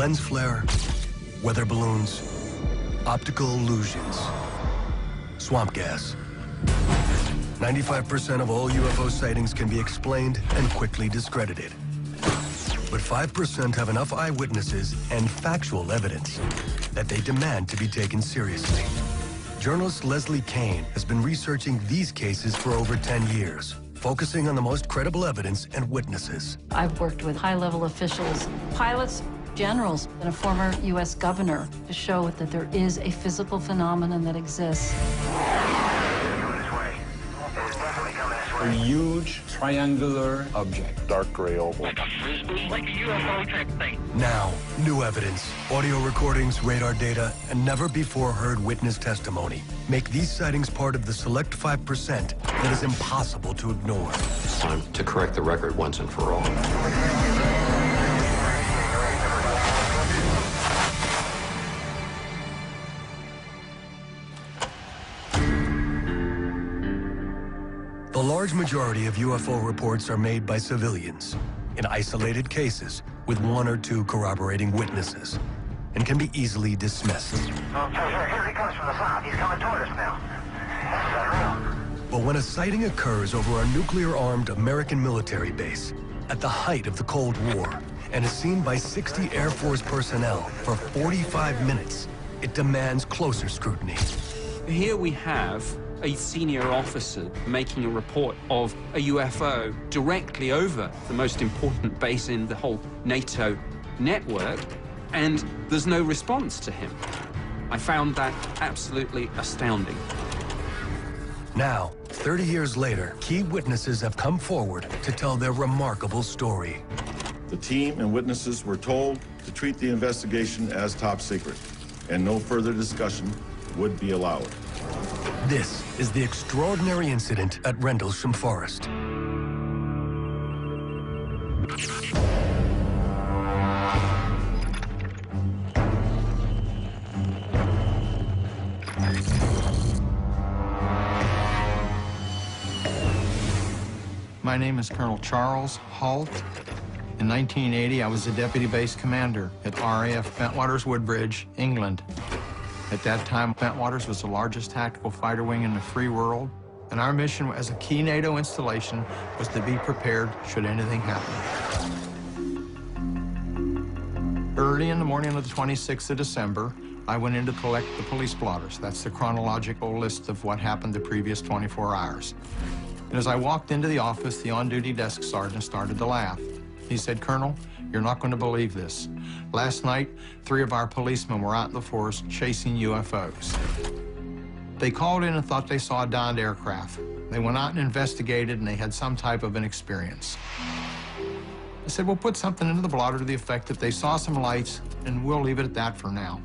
lens flare, weather balloons, optical illusions, swamp gas. 95% of all UFO sightings can be explained and quickly discredited. But 5% have enough eyewitnesses and factual evidence that they demand to be taken seriously. Journalist Leslie Kane has been researching these cases for over 10 years, focusing on the most credible evidence and witnesses. I've worked with high-level officials, pilots, generals, and a former U.S. governor to show that there is a physical phenomenon that exists. A huge triangular object. Dark gray oval. Like a frisbee? Like a UFO type thing. Now, new evidence, audio recordings, radar data, and never-before-heard witness testimony make these sightings part of the select 5% that is impossible to ignore. It's time to correct the record once and for all. The large majority of UFO reports are made by civilians in isolated cases with 1 or 2 corroborating witnesses and can be easily dismissed. Okay, here he comes from the south. He's coming toward us now. That's unreal. But when a sighting occurs over a nuclear-armed American military base at the height of the Cold War and is seen by 60 Air Force personnel for 45 minutes, it demands closer scrutiny. Here we have a senior officer making a report of a UFO directly over the most important base in the whole NATO network, and there's no response to him. I found that absolutely astounding. Now, 30 years later, key witnesses have come forward to tell their remarkable story. The team and witnesses were told to treat the investigation as top secret, and no further discussion would be allowed. This is the extraordinary incident at Rendlesham Forest. My name is Colonel Charles Halt. In 1980, I was the Deputy Base Commander at RAF Bentwaters Woodbridge, England. At that time, Bentwaters was the largest tactical fighter wing in the free world, and our mission as a key NATO installation was to be prepared should anything happen. Early in the morning of the 26th of December, I went in to collect the police blotters. That's the chronological list of what happened the previous 24 hours. And as I walked into the office, the on-duty desk sergeant started to laugh. He said, "Colonel, you're not going to believe this. Last night, 3 of our policemen were out in the forest chasing UFOs. They called in and thought they saw a downed aircraft. They went out and investigated, and they had some type of an experience." I said, "We'll put something into the blotter to the effect that they saw some lights, and we'll leave it at that for now."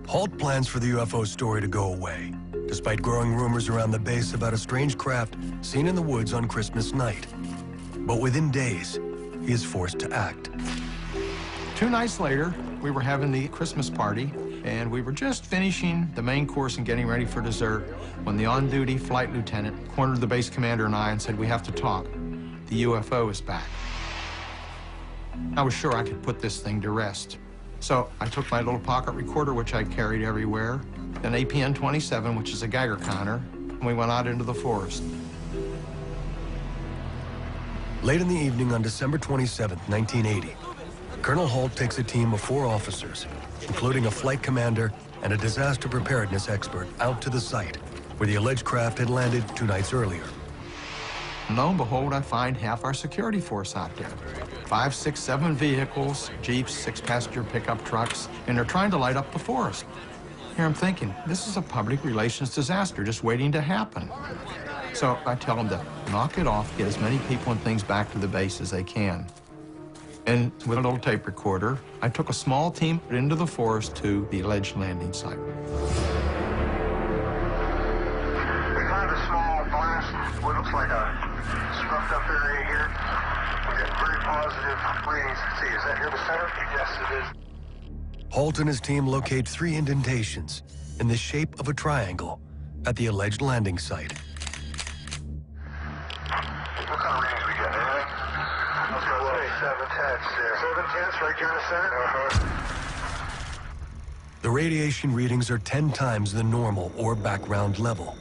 Halt plans for the UFO story to go away, despite growing rumors around the base about a strange craft seen in the woods on Christmas night. But within days, he is forced to act. 2 nights later, we were having the Christmas party, and we were just finishing the main course and getting ready for dessert when the on-duty flight lieutenant cornered the base commander and I and said, "We have to talk. The UFO is back." I was sure I could put this thing to rest. So I took my little pocket recorder, which I carried everywhere, an APN-27, which is a Geiger counter, and we went out into the forest. Late in the evening on December 27, 1980, Colonel Halt takes a team of 4 officers, including a flight commander and a disaster preparedness expert, out to the site where the alleged craft had landed 2 nights earlier. And lo and behold, I find half our security force out there. 5, 6, 7 vehicles, Jeeps, 6-passenger pickup trucks, and they're trying to light up the forest. Here I'm thinking, this is a public relations disaster just waiting to happen. So I tell them to knock it off, get as many people and things back to the base as they can. And with a little tape recorder, I took a small team into the forest to the alleged landing site. We found a small blast, what looks like a scruffed up area here. We get very positive readings. See, is that here the center? Yes, it is. Halt and his team locate 3 indentations in the shape of a triangle at the alleged landing site. What kind of readings we get? Anything? Let's go low. 7/10, right here in the center? The radiation readings are 10 times the normal or background level,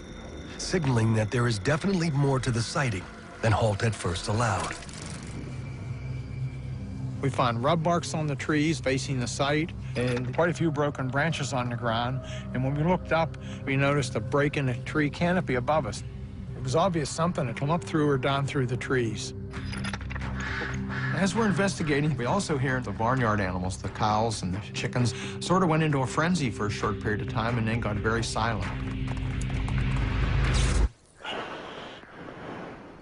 signaling that there is definitely more to the sighting than Halt at first allowed. We found rub marks on the trees facing the site and quite a few broken branches on the ground. And when we looked up, we noticed a break in the tree canopy above us. It was obvious something had come up through or down through the trees. As we're investigating, we also hear the barnyard animals, the cows and the chickens, sort of went into a frenzy for a short period of time and then got very silent.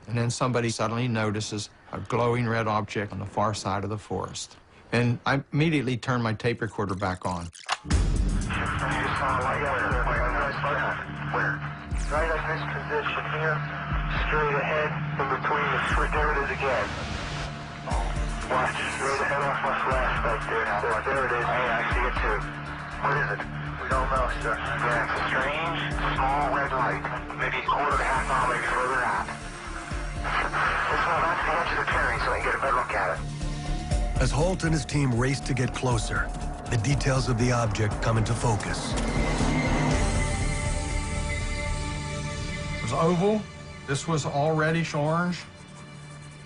And then somebody suddenly notices a glowing red object on the far side of the forest. And I immediately turned my tape recorder back on. Where? Right at this position here, straight ahead, in between the tree. There it is again. Watch, straight ahead off my flash back there. There it is. Hey, I see it too. What is it? We don't know, sir. Yeah, it's a strange, small red light. Maybe a quarter to half mile, maybe further out. Let's move out to the edge of the clearing so I can get a better look at it. As Halt and his team race to get closer, the details of the object come into focus. It was oval. This was all reddish orange.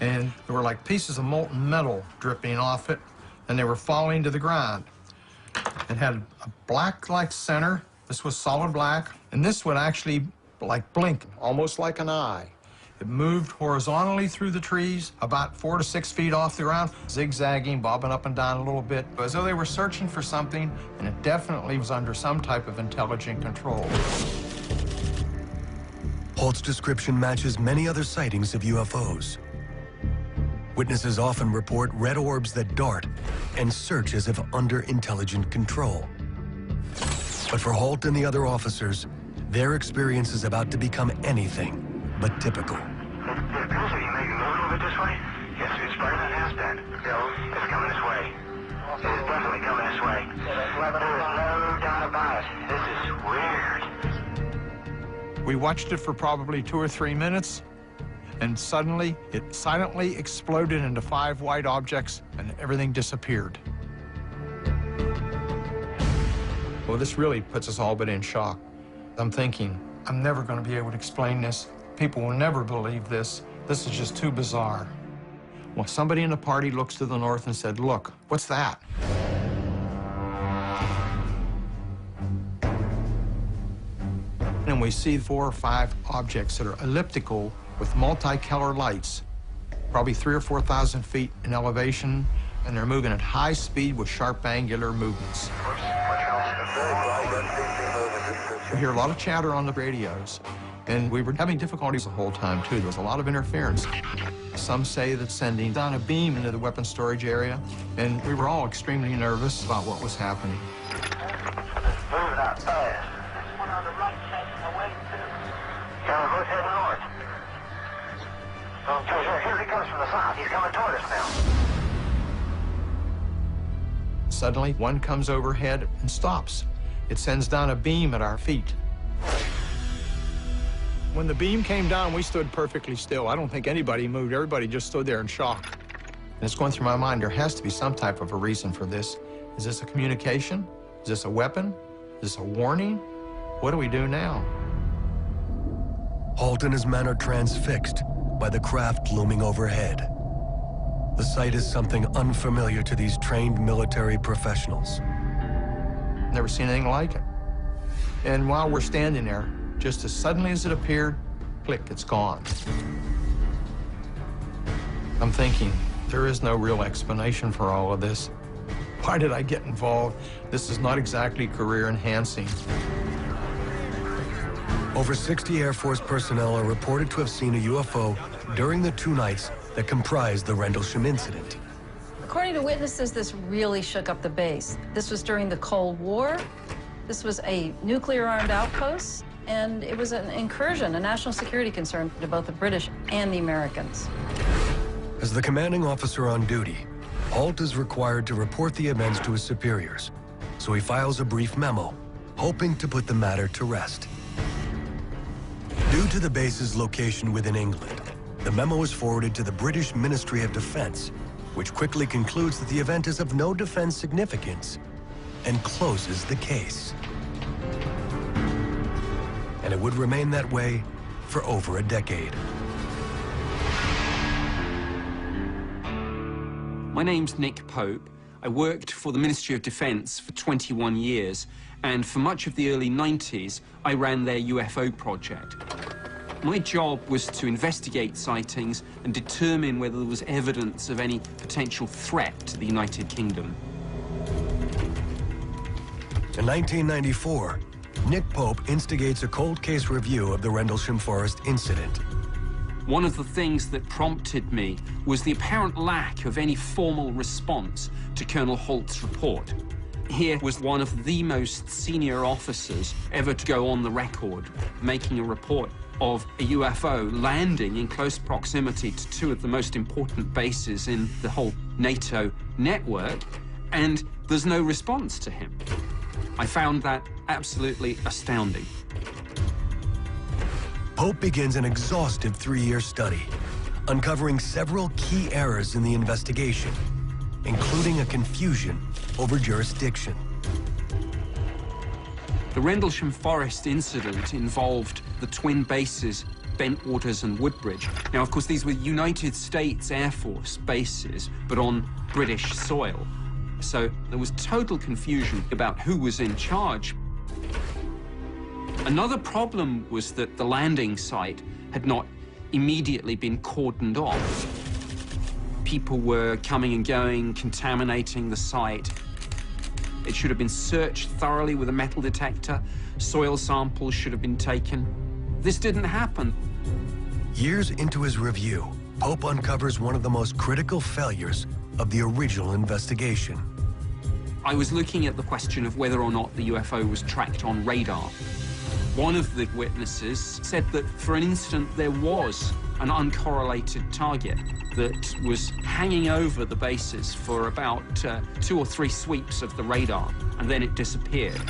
And there were like pieces of molten metal dripping off it, and they were falling to the ground. It had a black-like center. This was solid black, and this would actually like blink, almost like an eye. It moved horizontally through the trees, about 4 to 6 feet off the ground, zigzagging, bobbing up and down a little bit, as though they were searching for something, and it definitely was under some type of intelligent control. Halt's description matches many other sightings of UFOs. Witnesses often report red orbs that dart and search as if under intelligent control. But for Halt and the other officers, their experience is about to become anything but typical. It appears that you may be moving a little bit this way. Yes, it's better than it has been. It's coming this way. It's definitely coming this way. There is no doubt about it. This is weird. We watched it for probably 2 or 3 minutes, and suddenly it silently exploded into 5 white objects, and everything disappeared. Well, this really puts us all but in shock. I'm thinking, I'm never going to be able to explain this. People will never believe this. This is just too bizarre. Well, somebody in the party looks to the north and said, "Look, what's that?" And we see 4 or 5 objects that are elliptical with multicolored lights, probably 3,000 or 4,000 feet in elevation, and they're moving at high speed with sharp angular movements. We hear a lot of chatter on the radios, and we were having difficulties the whole time, too. There was a lot of interference. Some say that sending down a beam into the weapons storage area, and we were all extremely nervous about what was happening. Moving out fast. One on the right taking away too. Yeah, let's head north. Here he comes from the south. He's coming toward us now. Suddenly, one comes overhead and stops. It sends down a beam at our feet. When the beam came down, we stood perfectly still. I don't think anybody moved. Everybody just stood there in shock. And it's going through my mind, there has to be some type of a reason for this. Is this a communication? Is this a weapon? Is this a warning? What do we do now? Halt and his men are transfixed by the craft looming overhead. The sight is something unfamiliar to these trained military professionals. Never seen anything like it. And while we're standing there, just as suddenly as it appeared, click, it's gone. I'm thinking, there is no real explanation for all of this. Why did I get involved? This is not exactly career-enhancing. Over 60 Air Force personnel are reported to have seen a UFO during the 2 nights that comprised the Rendlesham incident. According to witnesses, this really shook up the base. This was during the Cold War. This was a nuclear-armed outpost, and it was an incursion, a national security concern to both the British and the Americans. As the commanding officer on duty, Halt is required to report the events to his superiors, so he files a brief memo, hoping to put the matter to rest. Due to the base's location within England, the memo is forwarded to the British Ministry of Defense, which quickly concludes that the event is of no defense significance and closes the case. And it would remain that way for over a decade. My name's Nick Pope. I worked for the Ministry of Defense for 21 years, and for much of the early 90s, I ran their UFO project. My job was to investigate sightings and determine whether there was evidence of any potential threat to the United Kingdom. In 1994, Nick Pope instigates a cold case review of the Rendlesham Forest incident. One of the things that prompted me was the apparent lack of any formal response to Colonel Holt's report. Here was one of the most senior officers ever to go on the record, making a report of a UFO landing in close proximity to two of the most important bases in the whole NATO network, and there's no response to him. I found that absolutely astounding. Pope begins an exhaustive 3-year study, uncovering several key errors in the investigation, including a confusion over jurisdiction. The Rendlesham Forest incident involved the twin bases, Bentwaters and Woodbridge. Now, of course, these were United States Air Force bases, but on British soil. So there was total confusion about who was in charge. Another problem was that the landing site had not immediately been cordoned off. People were coming and going, contaminating the site. It should have been searched thoroughly with a metal detector. Soil samples should have been taken. This didn't happen. Years into his review, Pope uncovers one of the most critical failures of the original investigation. I was looking at the question of whether or not the UFO was tracked on radar. One of the witnesses said that for an instant there was an uncorrelated target that was hanging over the bases for about 2 or 3 sweeps of the radar, and then it disappeared.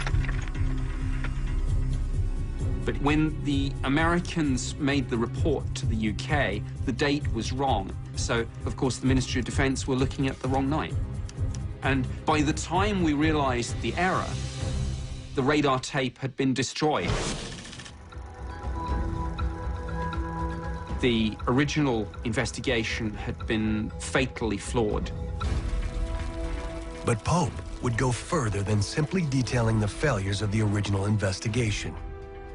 But when the Americans made the report to the UK, the date was wrong. So, of course, the Ministry of Defense were looking at the wrong night. And by the time we realized the error, the radar tape had been destroyed. The original investigation had been fatally flawed. But Pope would go further than simply detailing the failures of the original investigation.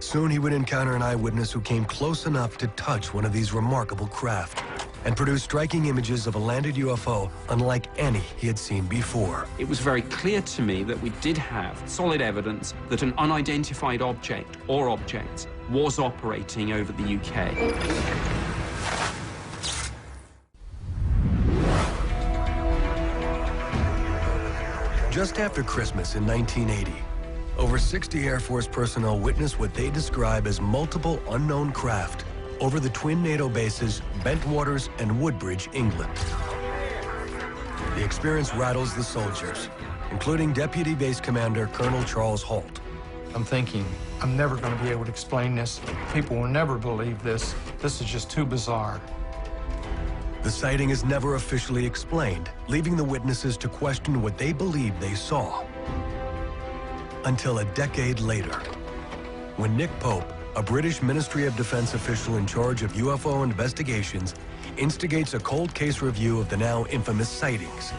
Soon he would encounter an eyewitness who came close enough to touch one of these remarkable craft and produce striking images of a landed UFO unlike any he had seen before. It was very clear to me that we did have solid evidence that an unidentified object or objects was operating over the UK. Just after Christmas in 1980, over 60 Air Force personnel witnessed what they describe as multiple unknown craft over the twin NATO bases Bentwaters and Woodbridge, England. The experience rattles the soldiers, including Deputy Base Commander Colonel Charles Holt. I'm thinking, I'm never going to be able to explain this. People will never believe this. This is just too bizarre. The sighting is never officially explained, leaving the witnesses to question what they believed they saw. Until a decade later, when Nick Pope, a British Ministry of Defense official in charge of UFO investigations, instigates a cold case review of the now infamous sightings.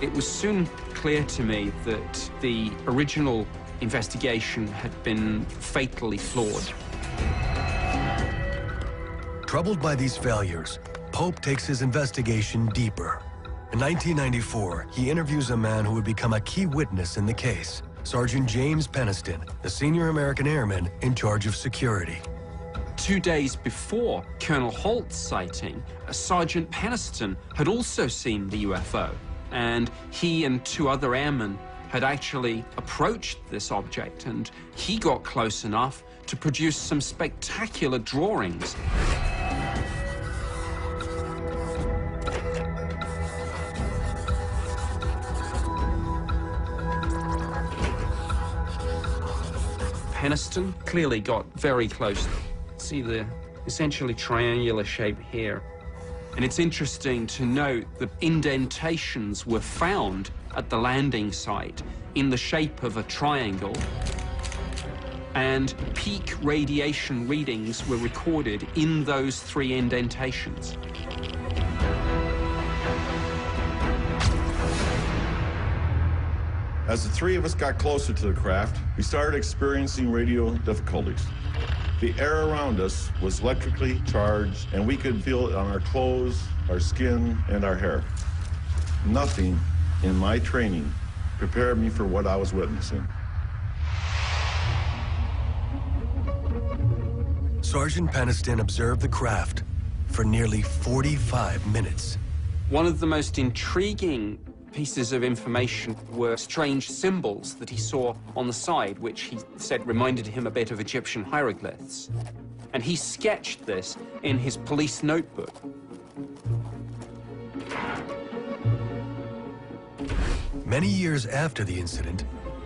It was soon clear to me that the original investigation had been fatally flawed. Troubled by these failures, Pope takes his investigation deeper. In 1994, he interviews a man who would become a key witness in the case, Sergeant James Peniston, the senior American airman in charge of security. 2 days before Colonel Holt's sighting, Sergeant Peniston had also seen the UFO, and he and 2 other airmen had actually approached this object, and he got close enough to produce some spectacular drawings. Peniston clearly got very close. See the essentially triangular shape here. And it's interesting to note that indentations were found at the landing site in the shape of a triangle, and peak radiation readings were recorded in those 3 indentations. As the 3 of us got closer to the craft, we started experiencing radio difficulties. The air around us was electrically charged, and we could feel it on our clothes, our skin, and our hair. Nothing in my training prepared me for what I was witnessing. Sergeant Peniston observed the craft for nearly 45 minutes. One of the most intriguing pieces of information were strange symbols that he saw on the side, which he said reminded him a bit of Egyptian hieroglyphs. And he sketched this in his police notebook. Many years after the incident,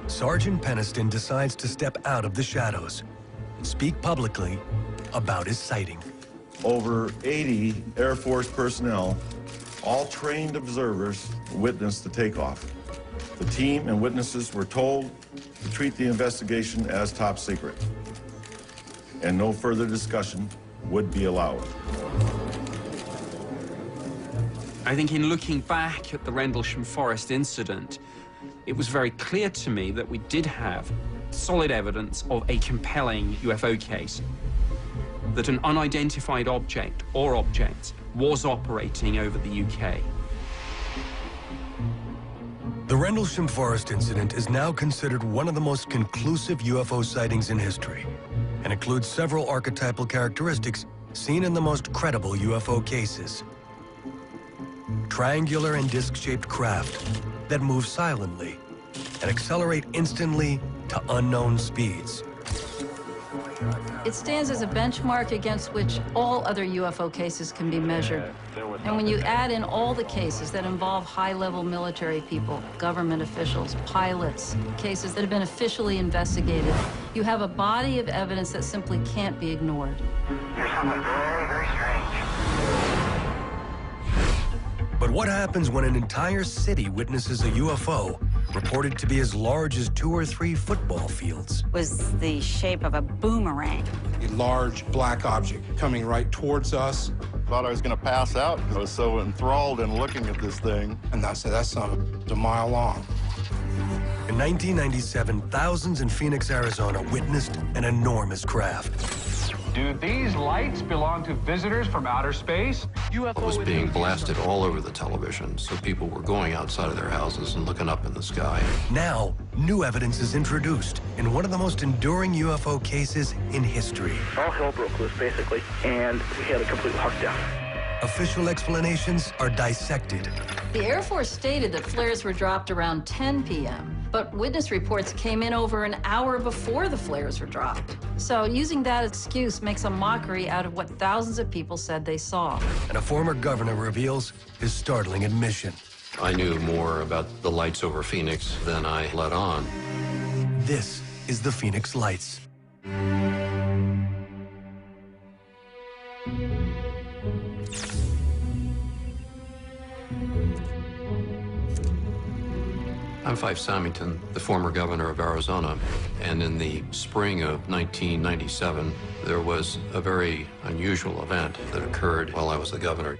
Sergeant Peniston decides to step out of the shadows and speak publicly about his sighting. Over 80 Air Force personnel, all trained observers, witnessed the takeoff. The team and witnesses were told to treat the investigation as top secret, and no further discussion would be allowed. I think in looking back at the Rendlesham Forest incident, it was very clear to me that we did have solid evidence of a compelling UFO case, that an unidentified object or objects was operating over the UK. The Rendlesham Forest incident is now considered one of the most conclusive UFO sightings in history and includes several archetypal characteristics seen in the most credible UFO cases. Triangular and disc-shaped craft that move silently and accelerate instantly to unknown speeds. It stands as a benchmark against which all other UFO cases can be measured. And when you add in all the cases that involve high-level military people, government officials, pilots, cases that have been officially investigated, you have a body of evidence that simply can't be ignored. There's something very, very strange. But what happens when an entire city witnesses a UFO reported to be as large as 2 or 3 football fields? Was the shape of a boomerang. A large black object coming right towards us. Thought I was going to pass out because I was so enthralled in looking at this thing. And I said, that's something a mile long. In 1997, thousands in Phoenix, Arizona witnessed an enormous craft. Do these lights belong to visitors from outer space? It was being blasted all over the television, so people were going outside of their houses and looking up in the sky. Now, new evidence is introduced in one of the most enduring UFO cases in history. All hell broke loose, basically, and we had a complete lockdown. Official explanations are dissected. The Air Force stated that flares were dropped around 10 p.m., but witness reports came in over an hour before the flares were dropped. So using that excuse makes a mockery out of what thousands of people said they saw. And a former governor reveals his startling admission. I knew more about the lights over Phoenix than I let on. This is the Phoenix Lights. I'm Fife Samington, the former governor of Arizona, and in the spring of 1997, there was a very unusual event that occurred while I was the governor.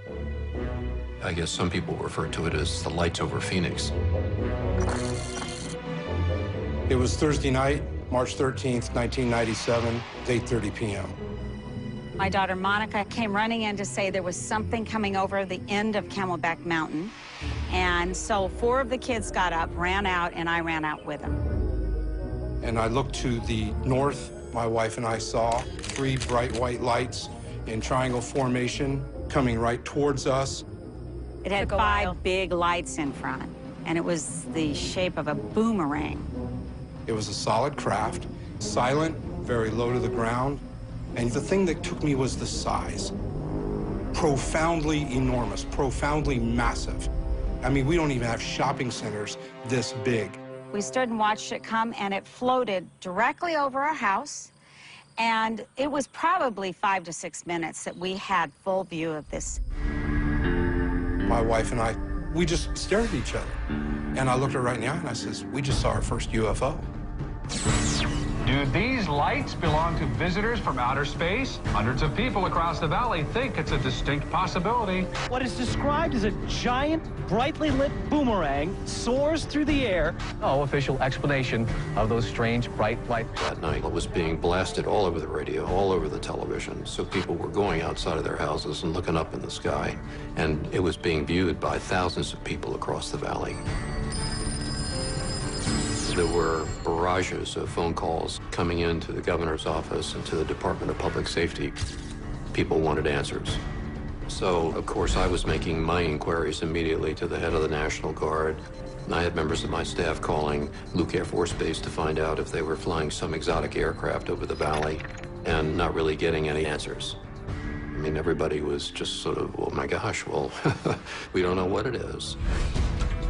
I guess some people refer to it as the lights over Phoenix. It was Thursday night, March 13th, 1997, 8:30 p.m. My daughter Monica came running in to say there was something coming over the end of Camelback Mountain. And so 4 of the kids got up, ran out, and I ran out with them. And I looked to the north. My wife and I saw 3 bright white lights in triangle formation coming right towards us. It had 5 big lights in front, and it was the shape of a boomerang. It was a solid craft, silent, very low to the ground. And the thing that took me was the size. Profoundly enormous, profoundly massive. I mean, we don't even have shopping centers this big. We stood and watched it come, and it floated directly over our house. And it was probably 5 to 6 minutes that we had full view of this. My wife and I, we just stared at each other. And I looked her right in the eye and I says, we just saw our first UFO. Do these lights belong to visitors from outer space? Hundreds of people across the valley think it's a distinct possibility. What is described as a giant, brightly lit boomerang soars through the air. No official explanation of those strange bright lights. That night, it was being blasted all over the radio, all over the television, so people were going outside of their houses and looking up in the sky, and it was being viewed by thousands of people across the valley. There were barrages of phone calls coming into the governor's office and to the Department of Public Safety. People wanted answers. So, of course, I was making my inquiries immediately to the head of the National Guard. And I had members of my staff calling Luke Air Force Base to find out if they were flying some exotic aircraft over the valley and not really getting any answers. I mean, everybody was just sort of, oh my gosh, well, we don't know what it is.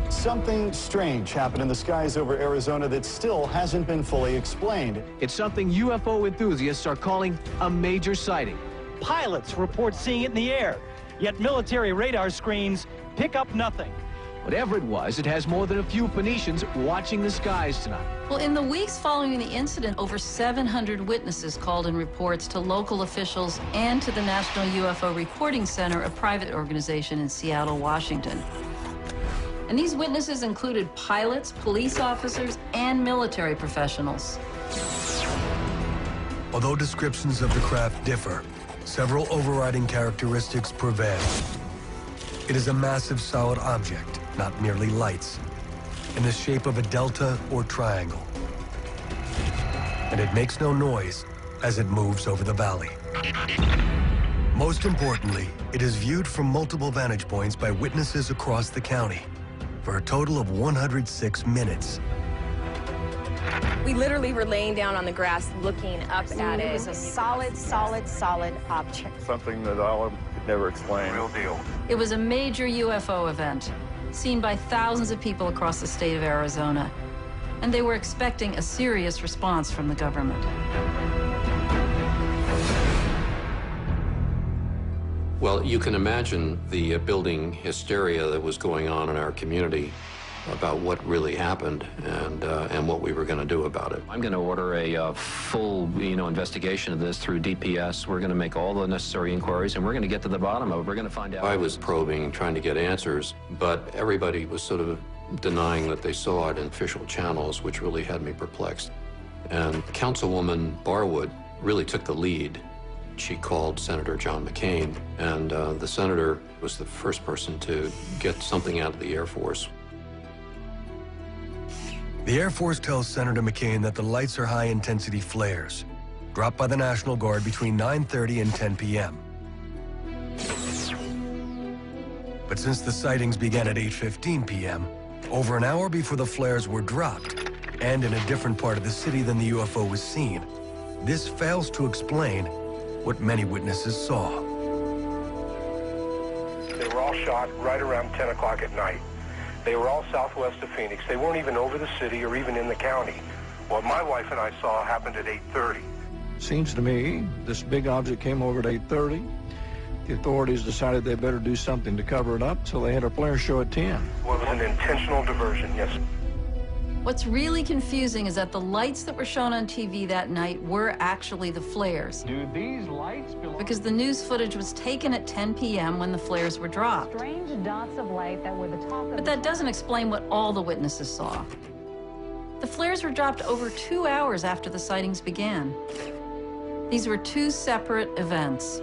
Something strange happened in the skies over Arizona that still hasn't been fully explained. It's something UFO enthusiasts are calling a major sighting. Pilots report seeing it in the air, yet military radar screens pick up nothing. Whatever it was, it has more than a few Phoenicians watching the skies tonight. Well, in the weeks following the incident, over 700 witnesses called in reports to local officials and to the National UFO Reporting Center, a private organization in Seattle, Washington. And these witnesses included pilots, police officers, and military professionals. Although descriptions of the craft differ, several overriding characteristics prevail. It is a massive solid object, not merely lights, in the shape of a delta or triangle. And it makes no noise as it moves over the valley. Most importantly, it is viewed from multiple vantage points by witnesses across the county for a total of 106 minutes. We literally were laying down on the grass looking up at it. It was a solid object. Something that I could never explain. Real deal. It was a major UFO event, seen by thousands of people across the state of Arizona, and they were expecting a serious response from the government. Well, you can imagine the building hysteria that was going on in our community about what really happened and what we were going to do about it. I'm going to order a full, investigation of this through DPS. We're going to make all the necessary inquiries, and we're going to get to the bottom of it. We're going to find out. I was probing, trying to get answers, but everybody was sort of denying that they saw it in official channels, which really had me perplexed. And Councilwoman Barwood really took the lead. She called Senator John McCain, and the senator was the first person to get something out of the Air Force. The Air Force tells Senator McCain that the lights are high-intensity flares, dropped by the National Guard between 9:30 and 10 p.m. But since the sightings began at 8:15 p.m., over an hour before the flares were dropped, and in a different part of the city than the UFO was seen, this fails to explain what many witnesses saw. They were all shot right around 10 o'clock at night. They were all southwest of Phoenix. They weren't even over the city or even in the county. What my wife and I saw happened at 8:30. Seems to me this big object came over at 8:30. The authorities decided they better do something to cover it up, so they had a flare show at 10. Well, it was an intentional diversion, yes. What's really confusing is that the lights that were shown on TV that night were actually the flares. Do these lights belong? Because the news footage was taken at 10 p.m. when the flares were dropped. Strange dots of light that were the top of. But that doesn't explain what all the witnesses saw. The flares were dropped over 2 hours after the sightings began. These were two separate events.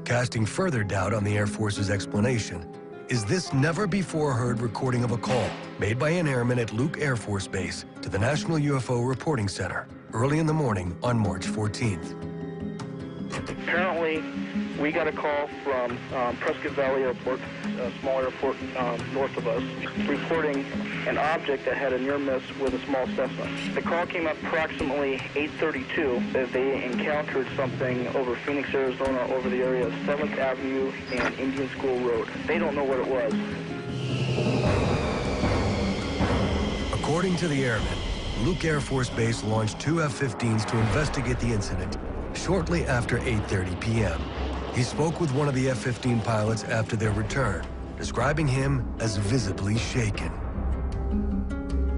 Casting further doubt on the Air Force's explanation is this never-before-heard recording of a call made by an airman at Luke Air Force Base to the National UFO Reporting Center early in the morning on March 14th. Apparently, we got a call from Prescott Valley Airport, a small airport north of us, reporting an object that had a near miss with a small Cessna. The call came up approximately 8:32 that they encountered something over Phoenix, Arizona, over the area of 7th Avenue and Indian School Road. They don't know what it was. According to the airmen, Luke Air Force Base launched two F-15s to investigate the incident shortly after 8:30 p.m. He spoke with one of the F-15 pilots after their return, describing him as visibly shaken.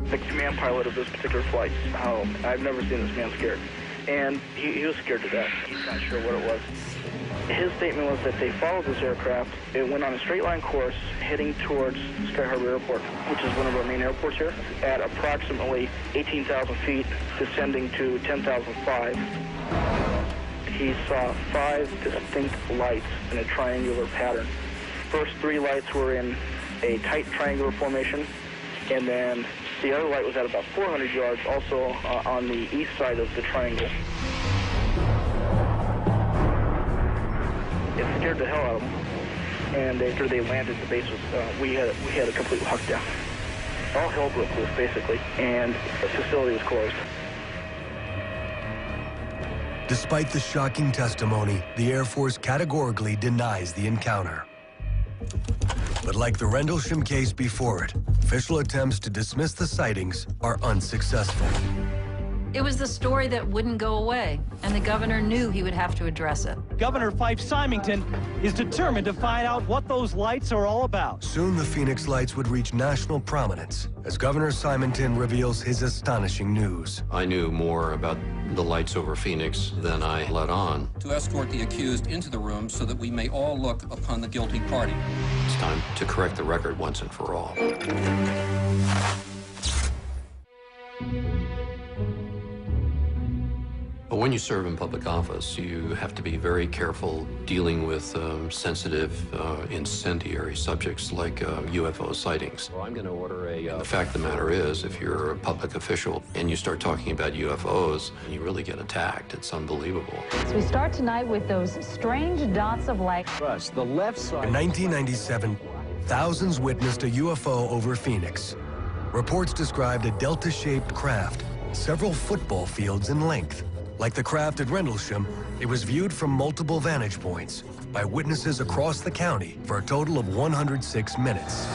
The command pilot of this particular flight, I've never seen this man scared. And he was scared to death. He's not sure what it was. His statement was that they followed this aircraft. It went on a straight line course heading towards Sky Harbor Airport, which is one of our main airports here, at approximately 18,000 feet, descending to 10,005. He saw 5 distinct lights in a triangular pattern. First 3 lights were in a tight triangular formation, and then the other light was at about 400 yards, also on the east side of the triangle. It scared the hell out of them, and after they landed, the base was, we had a complete lockdown. All hell broke loose, basically, and the facility was closed. Despite the shocking testimony, the Air Force categorically denies the encounter. But like the Rendlesham case before it, official attempts to dismiss the sightings are unsuccessful. It was the story that wouldn't go away, and the governor knew he would have to address it. Governor Fife Symington is determined to find out what those lights are all about. Soon the Phoenix lights would reach national prominence as Governor Symington reveals his astonishing news. I knew more about the lights over Phoenix than I let on. To escort the accused into the room so that we may all look upon the guilty party. It's time to correct the record once and for all. But when you serve in public office, you have to be very careful dealing with sensitive, incendiary subjects like UFO sightings. Well, I'm going to order a... The fact of the matter is, if you're a public official and you start talking about UFOs, you really get attacked. It's unbelievable. So we start tonight with those strange dots of light. First, the left side... In 1997, thousands witnessed a UFO over Phoenix. Reports described a delta-shaped craft, several football fields in length. Like the craft at Rendlesham, it was viewed from multiple vantage points by witnesses across the county for a total of 106 minutes.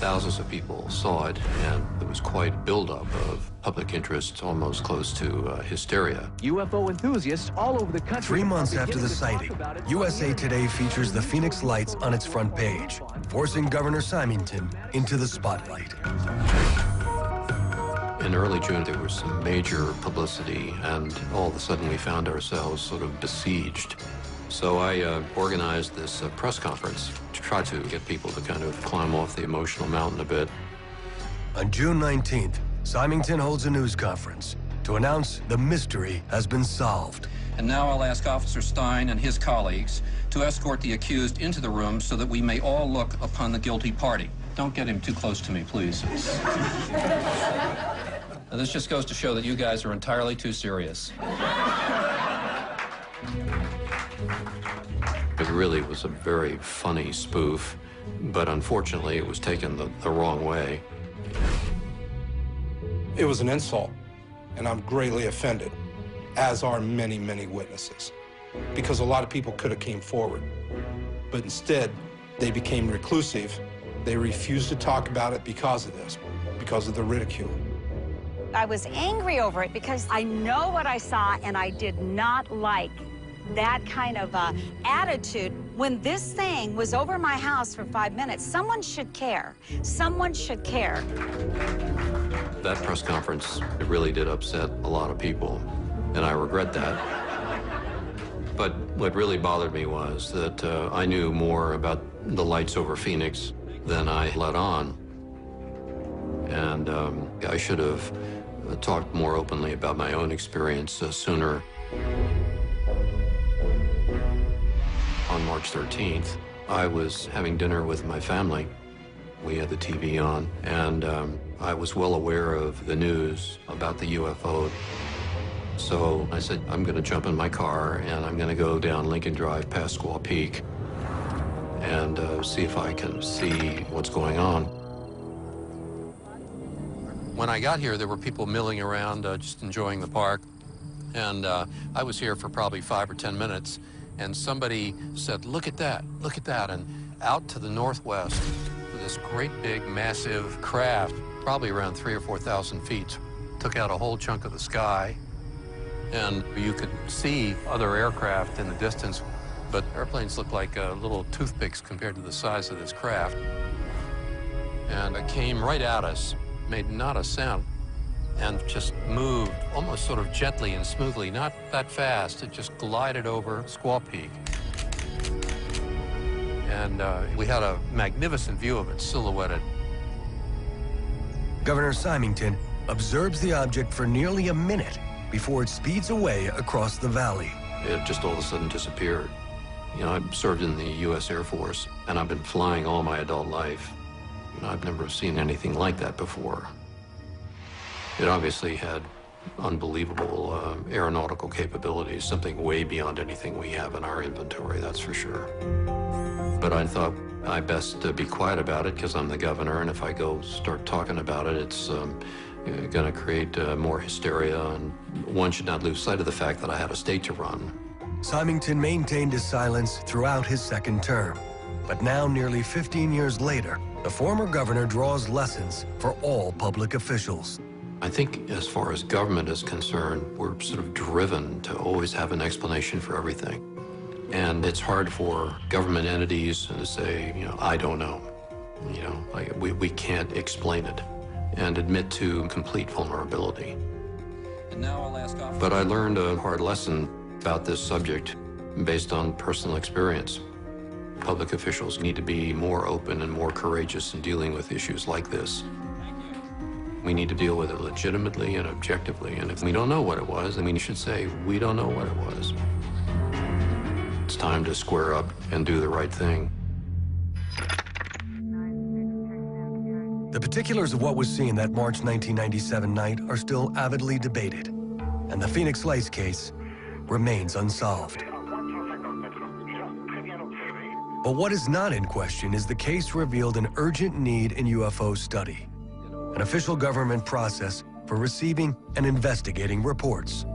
Thousands of people saw it, and there was quite a buildup of public interest, almost close to hysteria. UFO enthusiasts all over the country... 3 months after the sighting, USA Today features the Phoenix lights on its front page, forcing Governor Symington into the spotlight. In early June, there was some major publicity, and all of a sudden we found ourselves sort of besieged. So I organized this press conference to try to get people to kind of climb off the emotional mountain a bit. On June 19th, Symington holds a news conference to announce the mystery has been solved. And now I'll ask Officer Stein and his colleagues to escort the accused into the room so that we may all look upon the guilty party. Don't get him too close to me, please. Now, this just goes to show that you guys are entirely too serious. It really was a very funny spoof, but unfortunately it was taken the wrong way. It was an insult, and I'm greatly offended, as are many, many witnesses, because a lot of people could have came forward, but instead they became reclusive. They refused to talk about it because of this, because of the ridicule. I was angry over it because I know what I saw, and I did not like that kind of attitude. When this thing was over my house for 5 minutes, someone should care. Someone should care. That press conference, it really did upset a lot of people, and I regret that. But what really bothered me was that I knew more about the lights over Phoenix than I let on. And I should have talked more openly about my own experience sooner. On March 13th, I was having dinner with my family. We had the TV on, and I was well aware of the news about the UFO. So I said, I'm going to jump in my car, and I'm going to go down Lincoln Drive past Squaw Peak and see if I can see what's going on. When I got here, there were people milling around, just enjoying the park. And I was here for probably 5 or 10 minutes, and somebody said, look at that, and out to the northwest, this great big, massive craft, probably around 3,000 or 4,000 feet, took out a whole chunk of the sky, and you could see other aircraft in the distance, but airplanes looked like little toothpicks compared to the size of this craft. And it came right at us, made not a sound, and just moved almost sort of gently and smoothly, not that fast. It just glided over Squaw Peak. And we had a magnificent view of it silhouetted. Governor Symington observes the object for nearly a minute before it speeds away across the valley. It just all of a sudden disappeared. You know, I served in the U.S. Air Force, and I've been flying all my adult life. You know, I've never seen anything like that before. It obviously had unbelievable aeronautical capabilities, something way beyond anything we have in our inventory, that's for sure. But I thought I best be quiet about it because I'm the governor, and if I go start talking about it, it's going to create more hysteria, and one should not lose sight of the fact that I had a state to run. Symington maintained his silence throughout his second term. But now, nearly 15 years later, the former governor draws lessons for all public officials. I think as far as government is concerned, we're sort of driven to always have an explanation for everything. And it's hard for government entities to say, you know, I don't know. You know, we can't explain it and admit to complete vulnerability. And now I'll ask officers. But I learned a hard lesson about this subject based on personal experience. Public officials need to be more open and more courageous in dealing with issues like this. We need to deal with it legitimately and objectively, and if we don't know what it was, then we should say, we don't know what it was. It's time to square up and do the right thing. The particulars of what was seen that March 1997 night are still avidly debated, and the Phoenix Lights case remains unsolved. But what is not in question is the case revealed an urgent need in UFO study, an official government process for receiving and investigating reports.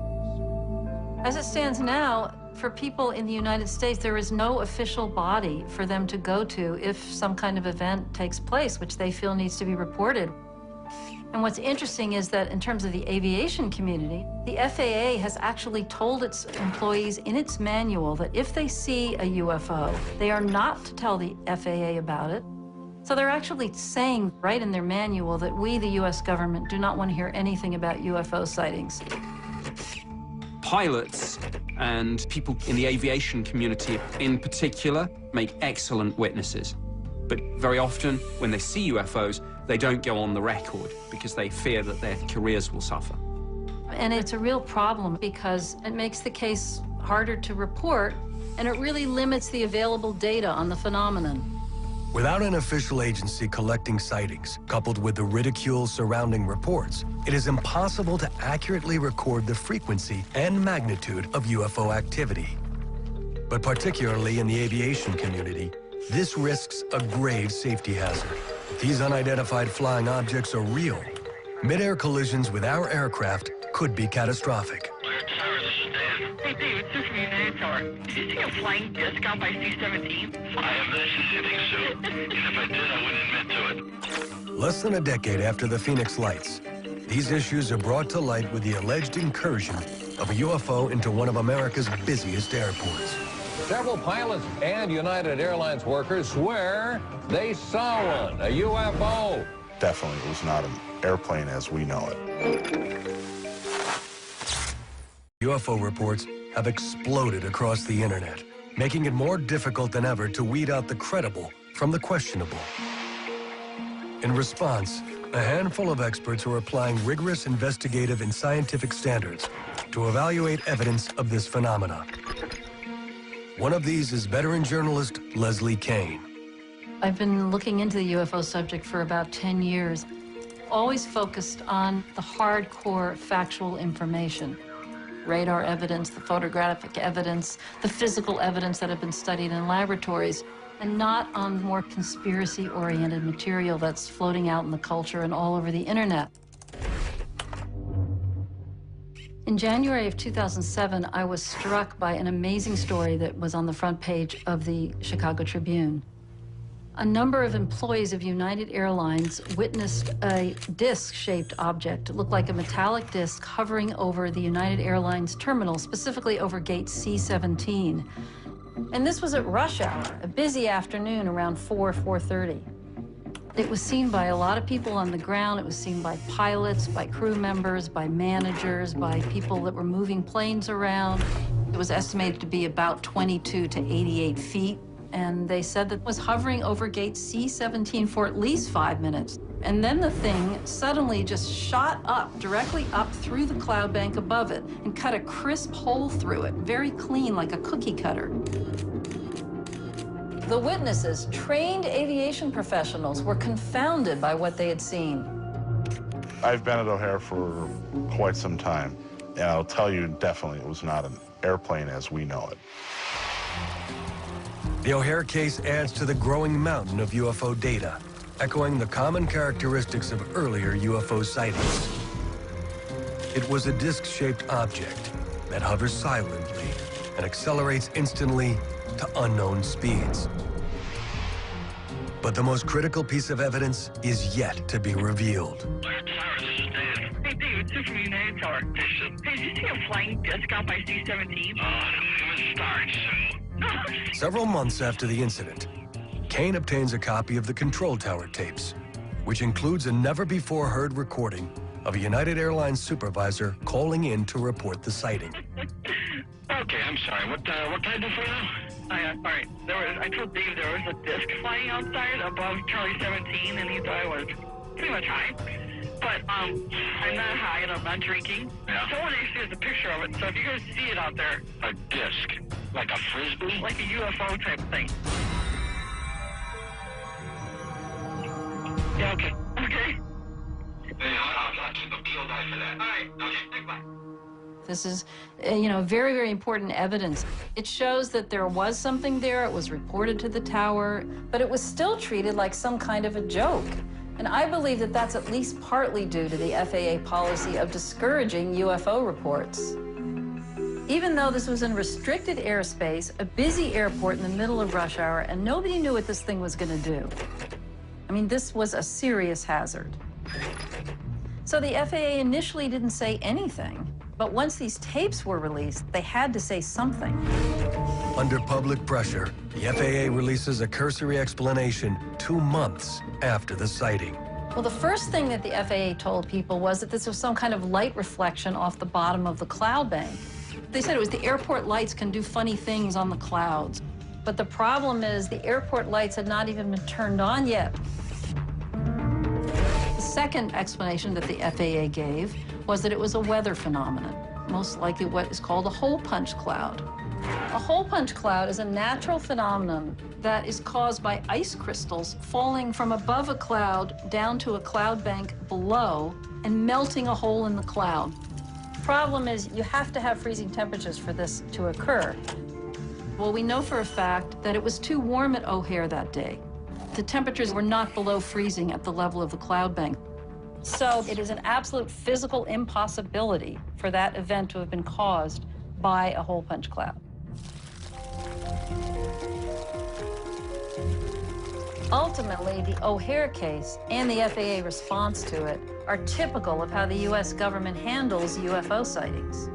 As it stands now, for people in the United States, there is no official body for them to go to if some kind of event takes place, which they feel needs to be reported. And what's interesting is that in terms of the aviation community, the FAA has actually told its employees in its manual that if they see a UFO, they are not to tell the FAA about it. So they're actually saying right in their manual that we, the U.S. government, do not want to hear anything about UFO sightings. Pilots and people in the aviation community in particular make excellent witnesses. But very often, when they see UFOs, they don't go on the record because they fear that their careers will suffer. And it's a real problem because it makes the case harder to report, and it really limits the available data on the phenomenon. Without an official agency collecting sightings, coupled with the ridicule surrounding reports, it is impossible to accurately record the frequency and magnitude of UFO activity. But particularly in the aviation community, this risks a grave safety hazard. If these unidentified flying objects are real, mid-air collisions with our aircraft could be catastrophic. Hey, David, this is from United Tower. Did you see a flying disc out by C-17? I have this shooting suit. And if I did, I wouldn't admit to it. Less than a decade after the Phoenix Lights, these issues are brought to light with the alleged incursion of a UFO into one of America's busiest airports. Several pilots and United Airlines workers swear they saw one, a UFO. Definitely was not an airplane as we know it. UFO reports have exploded across the internet, making it more difficult than ever to weed out the credible from the questionable. In response, a handful of experts are applying rigorous investigative and scientific standards to evaluate evidence of this phenomena. One of these is veteran journalist Leslie Kane. I've been looking into the UFO subject for about 10 years, always focused on the hardcore factual information. Radar evidence, the photographic evidence, the physical evidence that have been studied in laboratories, and not on more conspiracy-oriented material that's floating out in the culture and all over the internet. In January of 2007, I was struck by an amazing story that was on the front page of the Chicago Tribune. A number of employees of United Airlines witnessed a disc-shaped object. It looked like a metallic disc hovering over the United Airlines terminal, specifically over gate C-17. And this was at rush hour, a busy afternoon around 4:30. It was seen by a lot of people on the ground. It was seen by pilots, by crew members, by managers, by people that were moving planes around. It was estimated to be about 22 to 88 feet. And they said that it was hovering over gate C-17 for at least 5 minutes. And then the thing suddenly just shot up, directly up through the cloud bank above it and cut a crisp hole through it, very clean, like a cookie cutter. The witnesses, trained aviation professionals, were confounded by what they had seen. I've been at O'Hare for quite some time, and I'll tell you definitely it was not an airplane as we know it. The O'Hare case adds to the growing mountain of UFO data, echoing the common characteristics of earlier UFO sightings. It was a disc-shaped object that hovers silently and accelerates instantly to unknown speeds. But the most critical piece of evidence is yet to be revealed. Hey, Dave, it's from United Tower. Hey, did you see a flying disc out by C-17? It was starting soon. Several months after the incident, Kane obtains a copy of the control tower tapes, which includes a never-before-heard recording of a United Airlines supervisor calling in to report the sighting. Okay, I'm sorry. What can I do for you now? All right. I told Dave there was a disc flying outside above Charlie 17, and he thought I was pretty much high. But I'm not high, and I'm not drinking. Yeah. Someone actually has a picture of it, so if you guys see it out there. A disc? Like a frisbee? Like a UFO type thing. Yeah, okay. Okay. Hey, I'll keep a field eye for that. All right, okay, bye. This is, very, very important evidence. It shows that there was something there. It was reported to the tower, but it was still treated like some kind of a joke. And I believe that that's at least partly due to the FAA policy of discouraging UFO reports. Even though this was in restricted airspace, a busy airport in the middle of rush hour, and nobody knew what this thing was going to do. I mean, this was a serious hazard. So the FAA initially didn't say anything, but once these tapes were released, they had to say something. Under public pressure, the FAA releases a cursory explanation 2 months after the sighting. Well, the first thing that the FAA told people was that this was some kind of light reflection off the bottom of the cloud bank. They said it was the airport lights can do funny things on the clouds. But the problem is the airport lights had not even been turned on yet. The second explanation that the FAA gave was that it was a weather phenomenon, most likely what is called a hole punch cloud. A hole punch cloud is a natural phenomenon that is caused by ice crystals falling from above a cloud down to a cloud bank below and melting a hole in the cloud. Problem is, you have to have freezing temperatures for this to occur. Well, we know for a fact that it was too warm at O'Hare that day. The temperatures were not below freezing at the level of the cloud bank. So it is an absolute physical impossibility for that event to have been caused by a hole punch cloud. Ultimately, the O'Hare case and the FAA response to it are typical of how the U.S. government handles UFO sightings.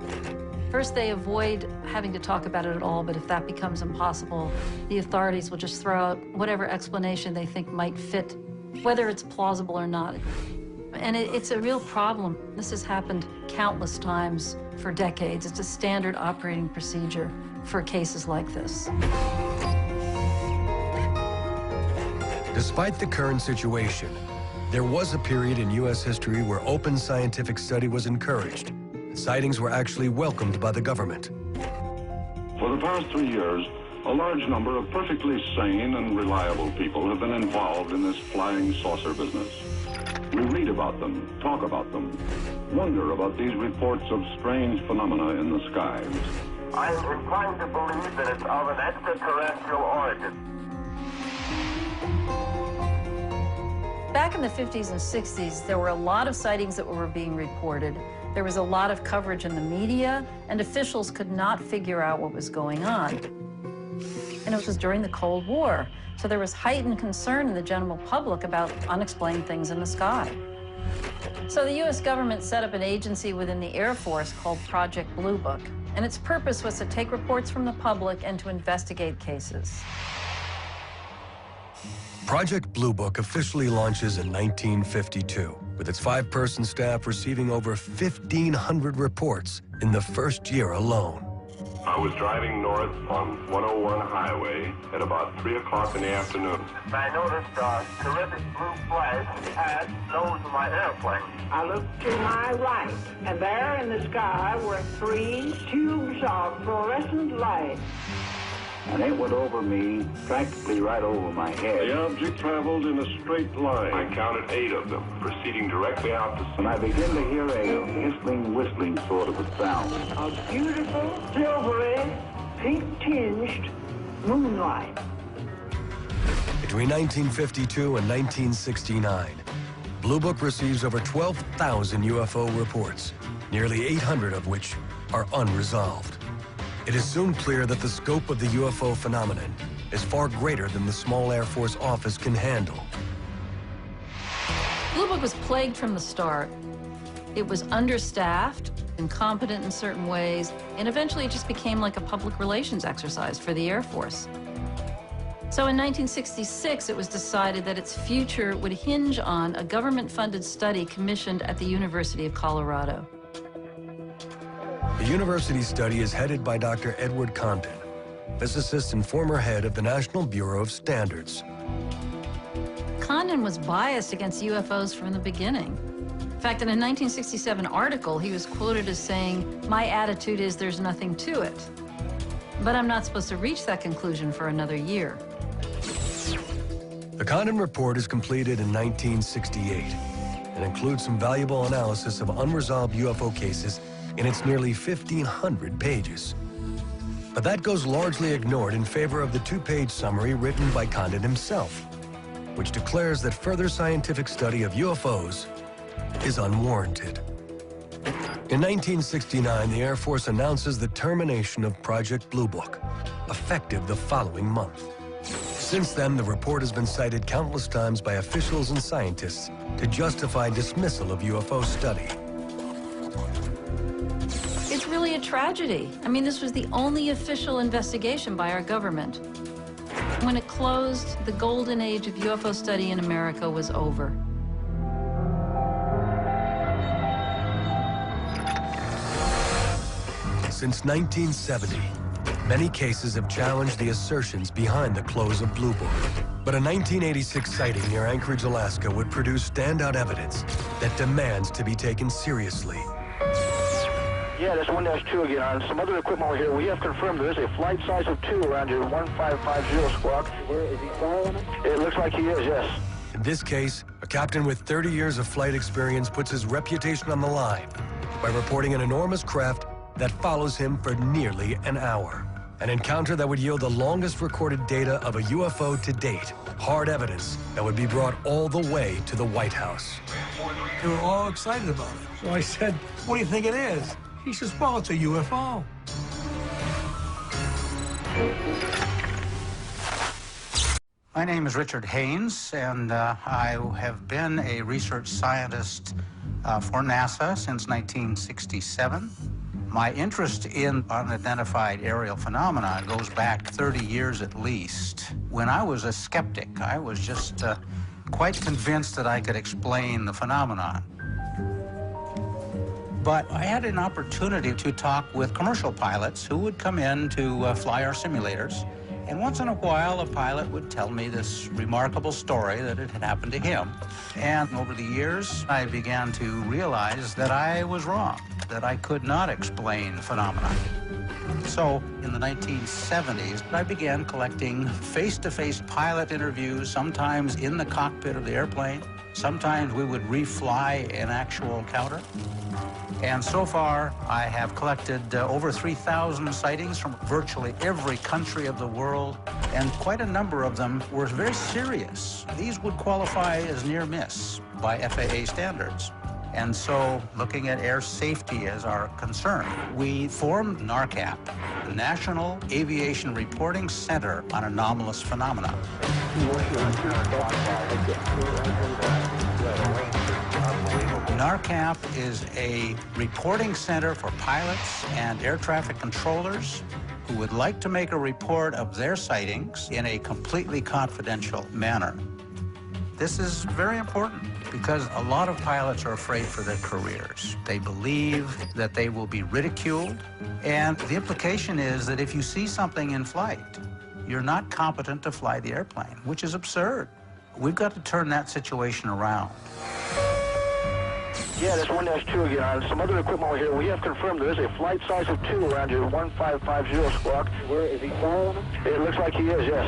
First, they avoid having to talk about it at all, but if that becomes impossible, the authorities will just throw out whatever explanation they think might fit, whether it's plausible or not. And it's a real problem. This has happened countless times for decades. It's a standard operating procedure for cases like this. Despite the current situation, there was a period in U.S. history where open scientific study was encouraged. Sightings were actually welcomed by the government. For the past 3 years, a large number of perfectly sane and reliable people have been involved in this flying saucer business. We read about them, talk about them, wonder about these reports of strange phenomena in the skies. I am inclined to believe that it's of an extraterrestrial origin. Back in the 50s and 60s, there were a lot of sightings that were being reported. There was a lot of coverage in the media, and officials could not figure out what was going on. And it was during the Cold War, so there was heightened concern in the general public about unexplained things in the sky. So the U.S. government set up an agency within the Air Force called Project Blue Book, and its purpose was to take reports from the public and to investigate cases. Project Blue Book officially launches in 1952, with its 5-person staff receiving over 1,500 reports in the first year alone. I was driving north on 101 highway at about 3 o'clock in the afternoon. I noticed a terrific blue flash had nose of my airplane. I looked to my right, and there in the sky were 3 tubes of fluorescent light. And it went over me, practically right over my head. The object traveled in a straight line. I counted 8 of them, proceeding directly out to sea. And I began to hear a hissing, whistling sort of a sound. A beautiful, silvery, pink-tinged moonlight. Between 1952 and 1969, Blue Book receives over 12,000 UFO reports, nearly 800 of which are unresolved. It is soon clear that the scope of the UFO phenomenon is far greater than the small Air Force office can handle. Blue Book was plagued from the start. It was understaffed, incompetent in certain ways, and eventually it just became like a public relations exercise for the Air Force. So in 1966, it was decided that its future would hinge on a government-funded study commissioned at the University of Colorado. The university study is headed by Dr. Edward Condon, physicist and former head of the National Bureau of Standards. Condon was biased against UFOs from the beginning. In fact, in a 1967 article, he was quoted as saying, "My attitude is there's nothing to it." But I'm not supposed to reach that conclusion for another year. The Condon report is completed in 1968 and includes some valuable analysis of unresolved UFO cases in its nearly 1,500 pages. But that goes largely ignored in favor of the 2-page summary written by Condon himself, which declares that further scientific study of UFOs is unwarranted. In 1969, the Air Force announces the termination of Project Blue Book, effective the following month. Since then, the report has been cited countless times by officials and scientists to justify dismissal of UFO study. It's really a tragedy. I mean, this was the only official investigation by our government. When it closed, the golden age of UFO study in America was over. Since 1970, many cases have challenged the assertions behind the close of Blue Book. But a 1986 sighting near Anchorage, Alaska would produce standout evidence that demands to be taken seriously. Yeah, that's 1-2 again. On some other equipment over here, we have confirmed there is a flight size of 2 around your 1550 squawk. Where is he following? It looks like he is, yes. In this case, a captain with 30 years of flight experience puts his reputation on the line by reporting an enormous craft that follows him for nearly an hour. An encounter that would yield the longest recorded data of a UFO to date. Hard evidence that would be brought all the way to the White House. They were all excited about it. So I said, "What do you think it is?" He says, "Well, it's a UFO." My name is Richard Haynes, and I have been a research scientist for NASA since 1967. My interest in unidentified aerial phenomena goes back 30 years at least. When I was a skeptic, I was just quite convinced that I could explain the phenomenon. But I had an opportunity to talk with commercial pilots who would come in to fly our simulators. And once in a while, a pilot would tell me this remarkable story that it had happened to him. And over the years, I began to realize that I was wrong, that I could not explain the phenomenon. So in the 1970s, I began collecting face-to-face pilot interviews, sometimes in the cockpit of the airplane. Sometimes we would refly an actual encounter. And so far, I have collected over 3,000 sightings from virtually every country of the world, and quite a number of them were very serious. These would qualify as near miss by FAA standards. And so, looking at air safety as our concern, we formed NARCAP, the National Aviation Reporting Center on Anomalous Phenomena. NARCAP is a reporting center for pilots and air traffic controllers who would like to make a report of their sightings in a completely confidential manner. This is very important because a lot of pilots are afraid for their careers. They believe that they will be ridiculed, and the implication is that if you see something in flight, you're not competent to fly the airplane, which is absurd. We've got to turn that situation around. Yeah, that's 1-2 again. On some other equipment over here, we have confirmed there is a flight size of 2 around your 1550 squawk. Where is he following? It looks like he is, yes.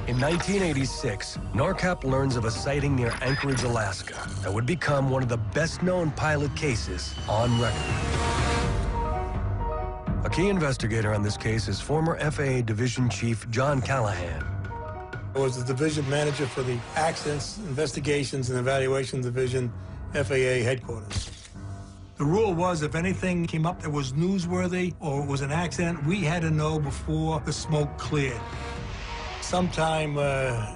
In 1986, NARCAP learns of a sighting near Anchorage, Alaska, that would become one of the best-known pilot cases on record. A key investigator on this case is former FAA Division Chief John Callahan. I was the division manager for the Accidents, Investigations, and Evaluation Division, FAA headquarters. The rule was if anything came up that was newsworthy or was an accident, we had to know before the smoke cleared. Sometime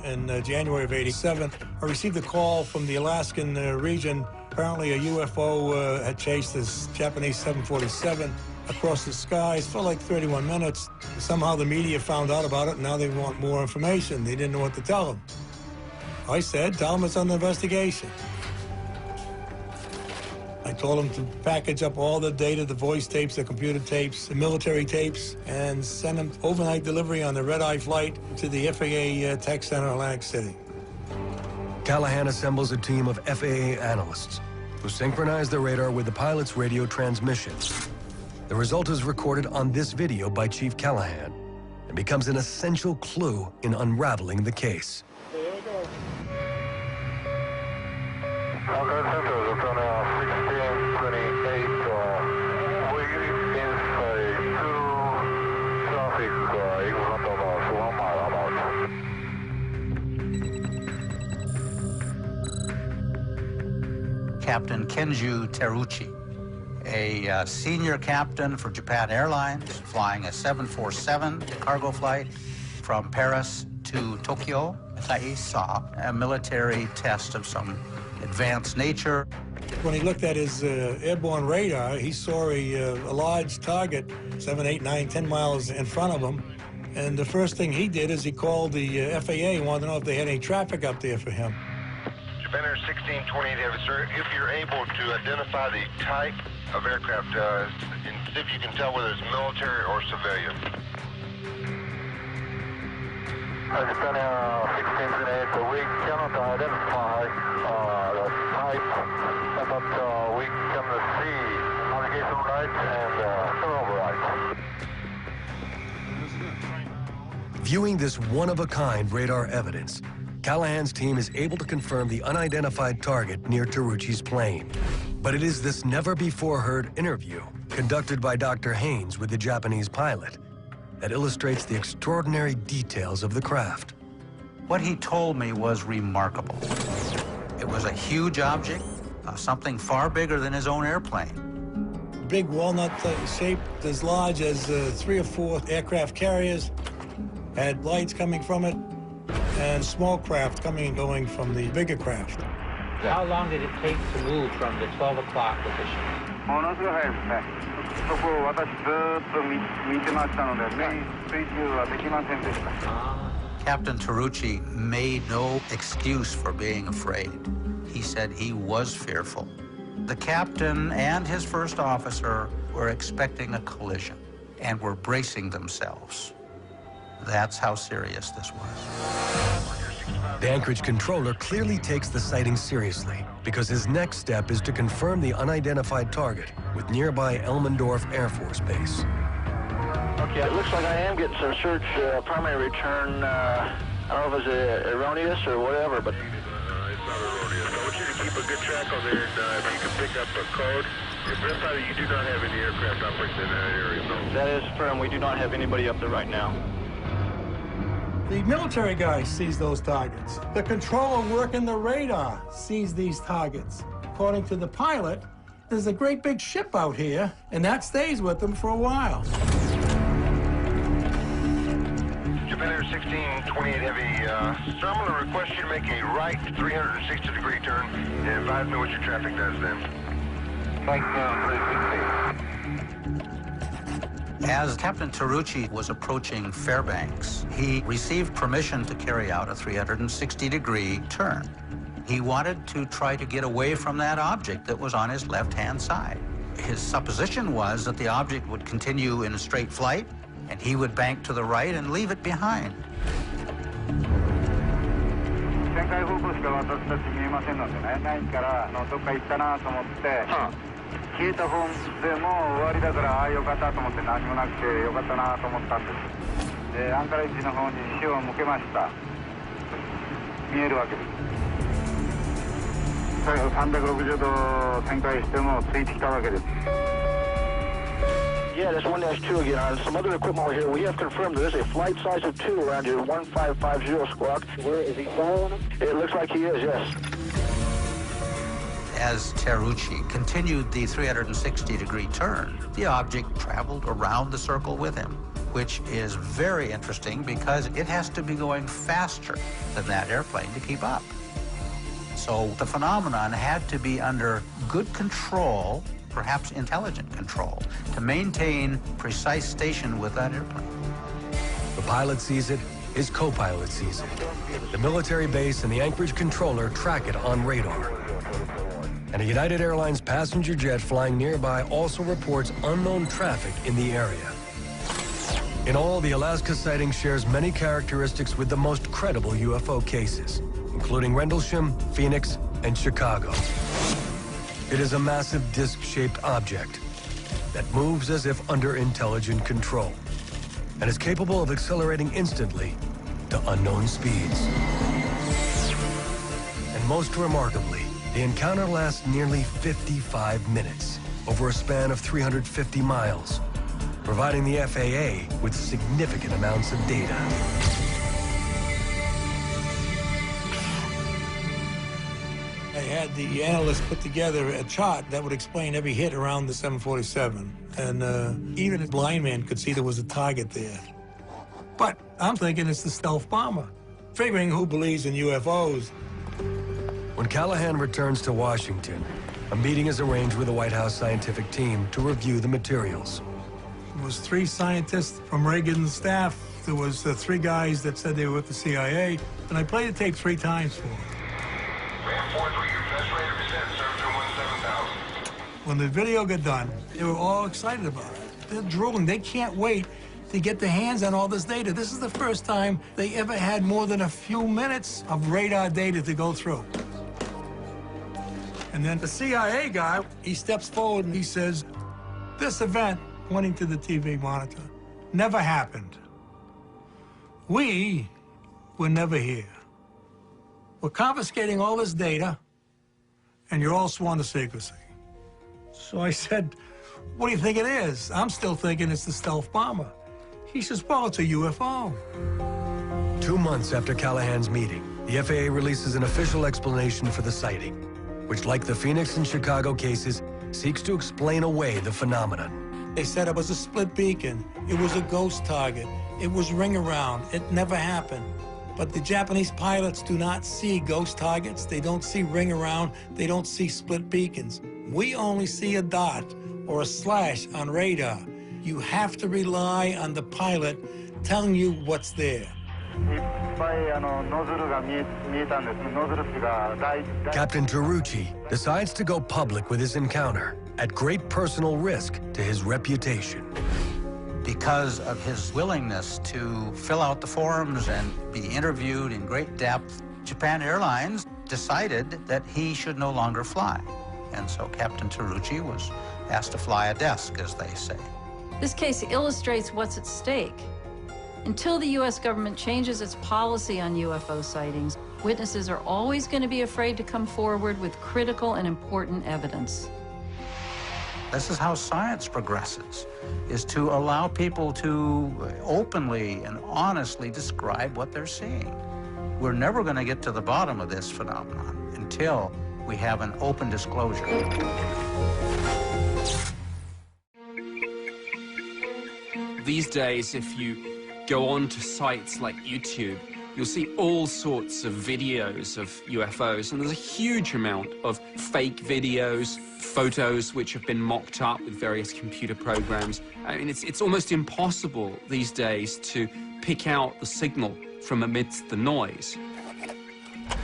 in January of '87, I received a call from the Alaskan region. Apparently a UFO had chased this Japanese 747 across the skies for like 31 minutes. Somehow the media found out about it, and now they want more information. They didn't know what to tell them. I said, tell them it's under investigation. I told them to package up all the data, the voice tapes, the computer tapes, the military tapes, and send them overnight delivery on the red-eye flight to the FAA Tech Center in Atlantic City. Callahan assembles a team of FAA analysts who synchronize the radar with the pilot's radio transmissions. The result is recorded on this video by Chief Callahan and becomes an essential clue in unraveling the case. Captain Kenju Teruchi, a senior captain for Japan Airlines, flying a 747 cargo flight from Paris to Tokyo. He saw a military test of some advanced nature. When he looked at his airborne radar, he saw a large target 7, 8, 9, 10 miles in front of him. And the first thing he did is he called the FAA and wanted to know if they had any traffic up there for him. Japan Air 1628, sir, if you're able to identify the type of aircraft, and see if you can tell whether it's military or civilian. Japan Air 1628, we cannot identify the type, but we can see navigation lights and thermal lights. Viewing this one-of-a-kind radar evidence, Callahan's team is able to confirm the unidentified target near Teruchi's plane. But it is this never-before-heard interview, conducted by Dr. Haynes with the Japanese pilot, that illustrates the extraordinary details of the craft. What he told me was remarkable. It was a huge object, something far bigger than his own airplane. Big walnut shape, as large as 3 or 4 aircraft carriers, had lights coming from it, and small craft coming and going from the bigger craft. How long did it take to move from the 12 o'clock position? Captain Teruchi made no excuse for being afraid. He said he was fearful. The captain and his first officer were expecting a collision and were bracing themselves. That's how serious this was. The Anchorage controller clearly takes the sighting seriously because his next step is to confirm the unidentified target with nearby Elmendorf Air Force Base. Okay, it looks like I am getting some search primary return. I don't know if it's erroneous or whatever, but... It's not erroneous. I want you to keep a good track on there, and if you can pick up a code. Verify that you do not have any aircraft operating in that area, no? That is firm. We do not have anybody up there right now. The military guy sees those targets. The controller working the radar sees these targets. According to the pilot, there's a great big ship out here, and that stays with them for a while. Japan Air 1628 Heavy, sir, I'm going to request you to make a right 360-degree turn and advise me what your traffic does then. Flight 360. As Captain Terrucci was approaching Fairbanks, he received permission to carry out a 360-degree turn. He wanted to try to get away from that object that was on his left-hand side. His supposition was that the object would continue in a straight flight, and he would bank to the right and leave it behind. Yeah, that's 1-2 again. On some other equipment over here, we have confirmed there's a flight size of 2 around your 1550 squawk. Where is he following him? It looks like he is, yes. As Terrucci continued the 360-degree turn, the object traveled around the circle with him, which is very interesting because it has to be going faster than that airplane to keep up. So the phenomenon had to be under good control, perhaps intelligent control, to maintain precise station with that airplane. The pilot sees it, his co-pilot sees it. The military base and the Anchorage controller track it on radar. And a United Airlines passenger jet flying nearby also reports unknown traffic in the area. In all, the Alaska sighting shares many characteristics with the most credible UFO cases, including Rendlesham, Phoenix, and Chicago. It is a massive disc-shaped object that moves as if under intelligent control and is capable of accelerating instantly to unknown speeds. And most remarkably, the encounter lasts nearly 55 minutes over a span of 350 miles, providing the FAA with significant amounts of data. They had the analysts put together a chart that would explain every hit around the 747. And even a blind man could see there was a target there. But I'm thinking it's the stealth bomber. Figuring who believes in UFOs. When Callahan returns to Washington, a meeting is arranged with the White House scientific team to review the materials. There was 3 scientists from Reagan's staff. There was 3 guys that said they were with the CIA. And I played the tape 3 times for them. When the video got done, they were all excited about it. They're drooling. They can't wait to get their hands on all this data. This is the first time they ever had more than a few minutes of radar data to go through. And then the CIA guy, he steps forward and he says, this event, pointing to the TV monitor, never happened. We were never here. We're confiscating all this data, and you're all sworn to secrecy. So I said, what do you think it is? I'm still thinking it's the stealth bomber. He says, well, it's a UFO. 2 months after Callahan's meeting, the FAA releases an official explanation for the sighting, which, like the Phoenix and Chicago cases, seeks to explain away the phenomenon. They said it was a split beacon. It was a ghost target. It was ring around. It never happened. But the Japanese pilots do not see ghost targets. They don't see ring around. They don't see split beacons. We only see a dot or a slash on radar. You have to rely on the pilot telling you what's there. Captain Terrucci decides to go public with his encounter at great personal risk to his reputation. Because of his willingness to fill out the forms and be interviewed in great depth, Japan Airlines decided that he should no longer fly. And so Captain Terrucci was asked to fly a desk, as they say. This case illustrates what's at stake. Until the U.S. government changes its policy on UFO sightings, witnesses are always going to be afraid to come forward with critical and important evidence. This is how science progresses, is to allow people to openly and honestly describe what they're seeing. We're never going to get to the bottom of this phenomenon until we have an open disclosure. These days, if you go on to sites like YouTube, you'll see all sorts of videos of UFOs, and there's a huge amount of fake videos, photos which have been mocked up with various computer programs. I mean, it's almost impossible these days to pick out the signal from amidst the noise.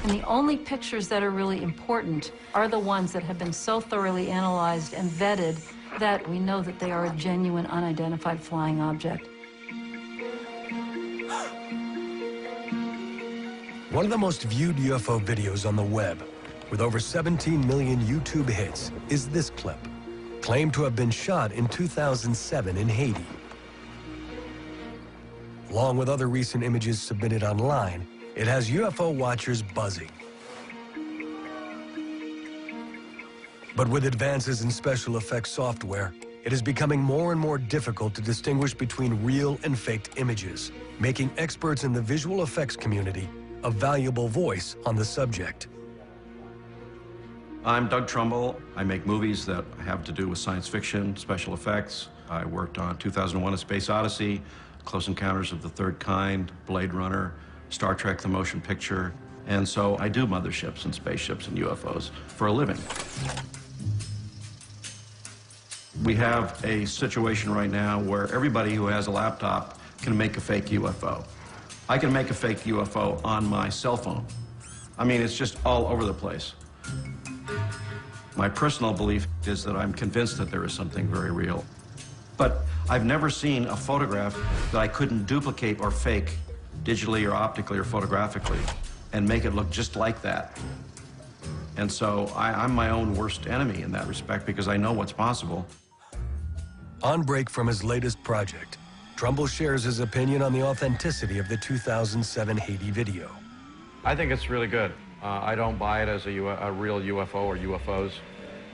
And the only pictures that are really important are the ones that have been so thoroughly analyzed and vetted that we know that they are a genuine unidentified flying object. One of the most viewed UFO videos on the web, with over 17 million YouTube hits, is this clip, claimed to have been shot in 2007 in Haiti. Along with other recent images submitted online, it has UFO watchers buzzing. But with advances in special effects software, it is becoming more and more difficult to distinguish between real and faked images, making experts in the visual effects community a valuable voice on the subject. I'm Doug Trumbull. I make movies that have to do with science fiction, special effects. I worked on 2001: A Space Odyssey, Close Encounters of the Third Kind, Blade Runner, Star Trek: The Motion Picture. And so I do motherships and spaceships and UFOs for a living. We have a situation right now where everybody who has a laptop can make a fake UFO. I can make a fake UFO on my cell phone. I mean, it's just all over the place. My personal belief is that I'm convinced that there is something very real. But I've never seen a photograph that I couldn't duplicate or fake digitally or optically or photographically and make it look just like that. And so I'm my own worst enemy in that respect because I know what's possible. On break from his latest project, Trumbull shares his opinion on the authenticity of the 2007 Haiti video. I think it's really good. I don't buy it as a real UFO or UFOs,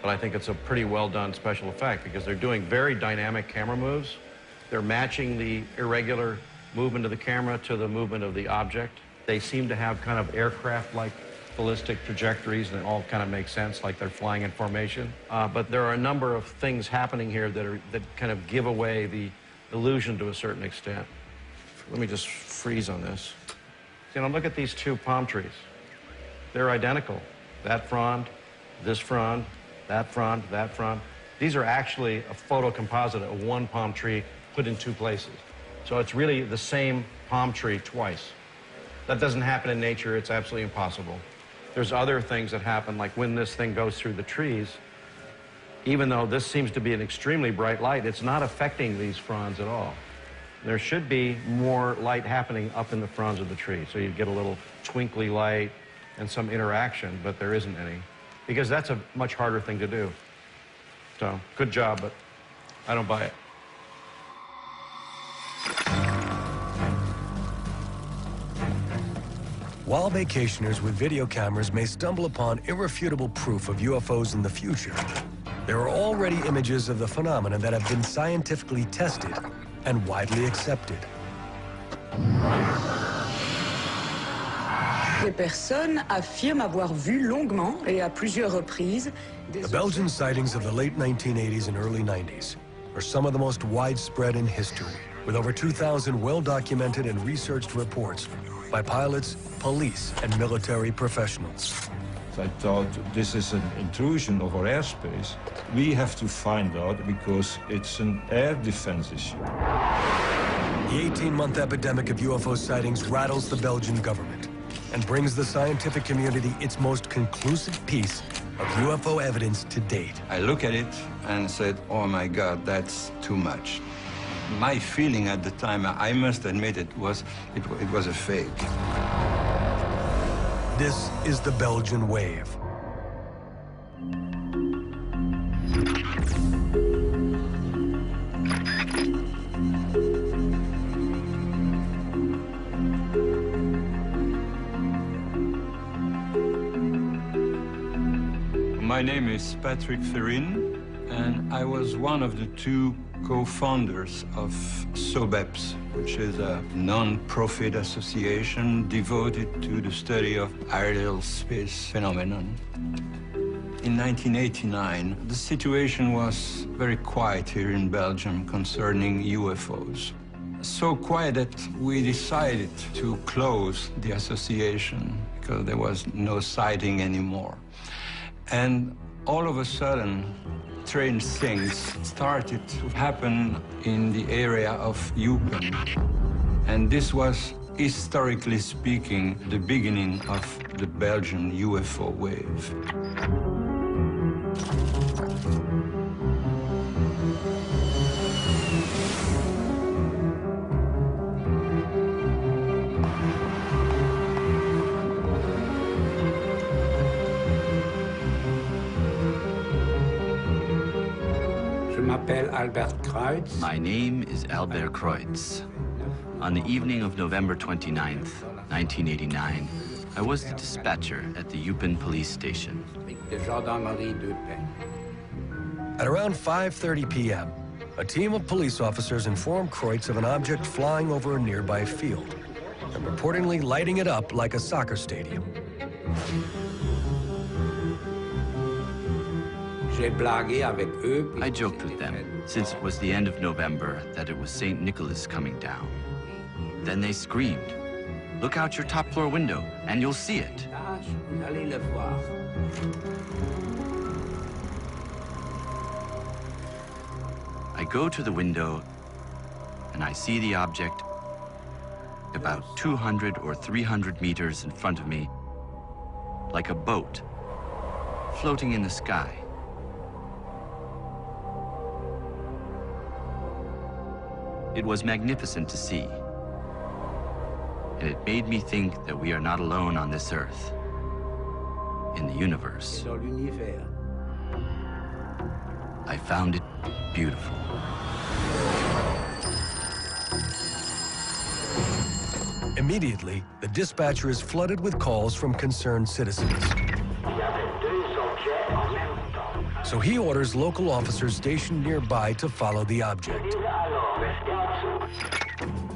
but I think it's a pretty well done special effect because they're doing very dynamic camera moves. They're matching the irregular movement of the camera to the movement of the object. They seem to have kind of aircraft-like ballistic trajectories, and it all kind of makes sense, like they're flying in formation. But there are a number of things happening here that kind of give away the illusion to a certain extent. Let me just freeze on this. You know, look at these two palm trees. They're identical. That frond, this frond, that frond, that frond. These are actually a photo composite of one palm tree put in two places. So it's really the same palm tree twice. That doesn't happen in nature. It's absolutely impossible. There's other things that happen, like when this thing goes through the trees, even though this seems to be an extremely bright light, it's not affecting these fronds at all. There should be more light happening up in the fronds of the tree, so you get a little twinkly light and some interaction, but there isn't any, because that's a much harder thing to do. So, good job, but I don't buy it. While vacationers with video cameras may stumble upon irrefutable proof of UFOs in the future, there are already images of the phenomena that have been scientifically tested and widely accepted. Des personnes affirment avoir vu longuement et à plusieurs reprises The Belgian sightings of the late 1980s and early 90s are some of the most widespread in history, with over 2,000 well-documented and researched reports by pilots, police, and military professionals. I thought this is an intrusion of our airspace. We have to find out because it's an air defense issue. The 18-month epidemic of UFO sightings rattles the Belgian government and brings the scientific community its most conclusive piece of UFO evidence to date. I look at it and said, oh my God, that's too much. My feeling at the time, I must admit it was a fake. This is the Belgian wave. My name is Patrick Ferrin. and I was one of the two co-founders of SOBEPS, which is a non-profit association devoted to the study of aerial space phenomenon. In 1989, the situation was very quiet here in Belgium concerning UFOs. So quiet that we decided to close the association because there was no sighting anymore. And all of a sudden, strange things started to happen in the area of Eupen. And this was, historically speaking, the beginning of the Belgian UFO wave. My name is Albert Kreutz. On the evening of November 29th, 1989, I was the dispatcher at the Eupen police station. At around 5:30 p.m., a team of police officers informed Kreutz of an object flying over a nearby field and reportedly lighting it up like a soccer stadium. I joked with them, since it was the end of November, that it was St. Nicholas coming down. Then they screamed, "Look out your top floor window, and you'll see it." I go to the window, and I see the object about 200 or 300 meters in front of me, like a boat, floating in the sky. It was magnificent to see, and it made me think that we are not alone on this earth, in the universe. I found it beautiful. Immediately, the dispatcher is flooded with calls from concerned citizens. So he orders local officers stationed nearby to follow the object.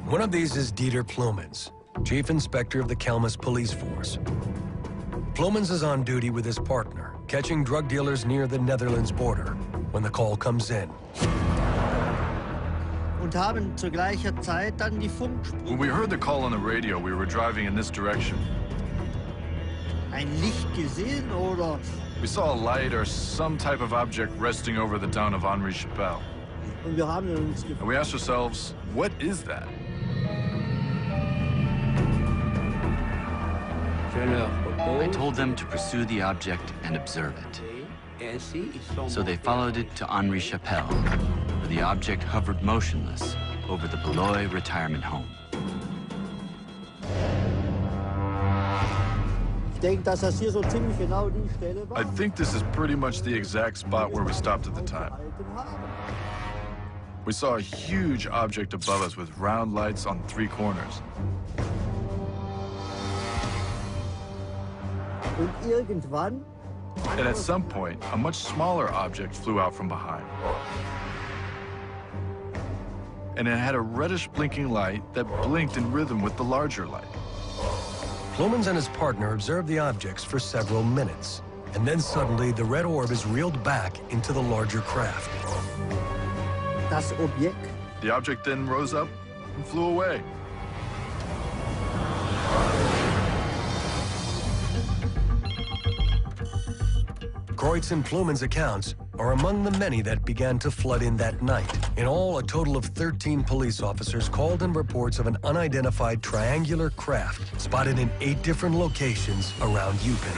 One of these is Dieter Plumens, Chief Inspector of the Kelmis Police Force. Plumens is on duty with his partner, catching drug dealers near the Netherlands border, when the call comes in. When we heard the call on the radio, we were driving in this direction. We saw a light or some type of object resting over the town of Henri-Chapelle. And we asked ourselves, what is that? I told them to pursue the object and observe it. So they followed it to Henri-Chapelle, where the object hovered motionless over the Beloy retirement home. I think this is pretty much the exact spot where we stopped at the time. We saw a huge object above us with round lights on 3 corners. And at some point, a much smaller object flew out from behind. And it had a reddish blinking light that blinked in rhythm with the larger light. Plumens and his partner observe the objects for several minutes, and then suddenly the red orb is reeled back into the larger craft. The object then rose up and flew away. Kreutz and Plumens' accounts are among the many that began to flood in that night. In all, a total of 13 police officers called in reports of an unidentified triangular craft spotted in 8 different locations around Eupen.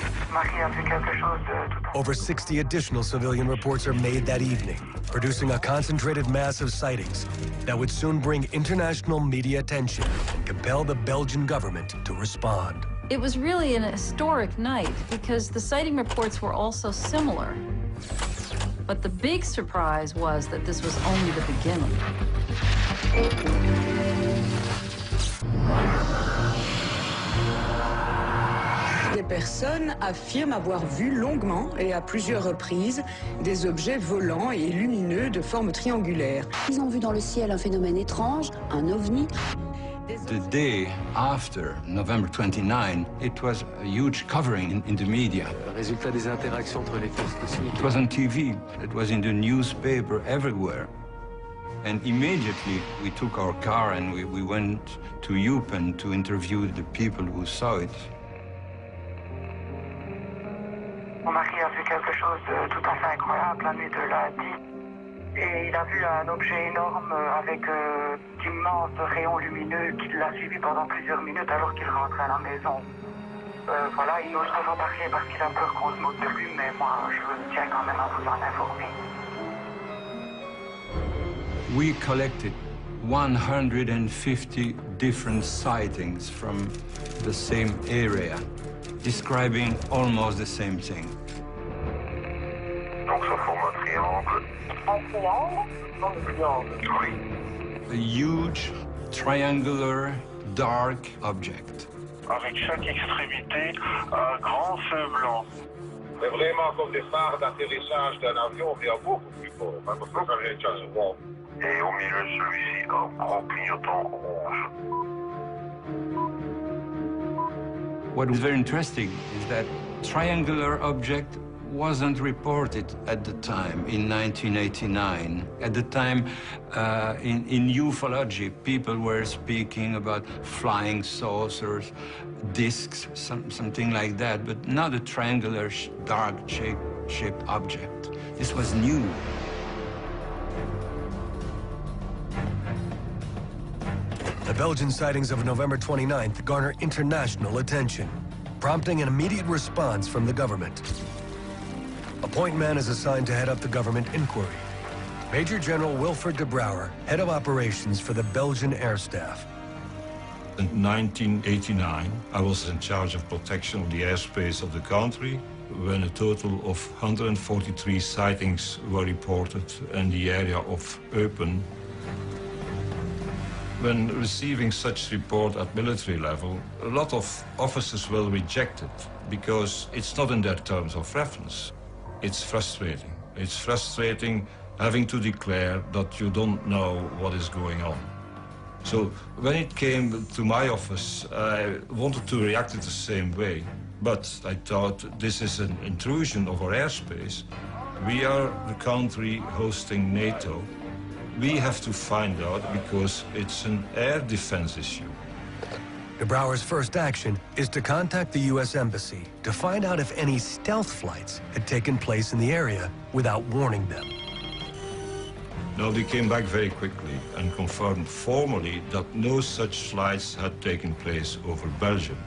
Over 60 additional civilian reports are made that evening, producing a concentrated mass of sightings that would soon bring international media attention and compel the Belgian government to respond. It was really an historic night because the sighting reports were all so similar. But the big surprise was that this was only the beginning. personnes affirment avoir vu longuement et à plusieurs reprises des objets volants et lumineux de forme triangulaire. Ils ont vu dans le ciel un phénomène étrange, un ovni. The day after November 29, it was a huge covering in the media. Résultat des interactions entre les forces cosmiques. It was on TV, it was in the newspaper everywhere. And immediately we took our car and we went to Eupen to interview the people who saw it. Mon mari a vu quelque chose de tout à fait incroyable la nuit de lundi. Et il a vu un objet énorme avec d'immenses rayons lumineux qui l'a suivi pendant plusieurs minutes alors qu'il rentrait à la maison. Voilà, il n'ose pas en parler parce qu'il a peur qu'on se moque de lui, mais moi, je tiens quand même à vous en informer. We collected 150 different sightings from the same area, describing almost the same thing. Donc ça forme un triangle. Un triangle? Un triangle. Oui. A huge, triangular, dark object. Avec chaque extrémité, un grand feu blanc. C'est vraiment comme des phares d'atterrissage d'un avion, mais beaucoup plus fort. Parce que ça vient de souvent. Et au milieu de celui-ci, un gros clignotant rouge. What is very interesting is that triangular object wasn't reported at the time in 1989. At the time, in ufology, people were speaking about flying saucers, discs, something like that, but not a triangular, dark-shaped object. This was new. The Belgian sightings of November 29th garner international attention, prompting an immediate response from the government. A point man is assigned to head up the government inquiry. Major General Wilfred de Brouwer, head of operations for the Belgian Air Staff. In 1989, I was in charge of protection of the airspace of the country when a total of 143 sightings were reported in the area of Eupen. When receiving such report at military level, a lot of officers will reject it because it's not in their terms of reference. It's frustrating. It's frustrating having to declare that you don't know what is going on. So when it came to my office, I wanted to react in the same way. But I thought this is an intrusion of our airspace. We are the country hosting NATO. We have to find out because it's an air defense issue. De Brouwer's first action is to contact the U.S. Embassy to find out if any stealth flights had taken place in the area without warning them. No, they came back very quickly and confirmed formally that no such flights had taken place over Belgium.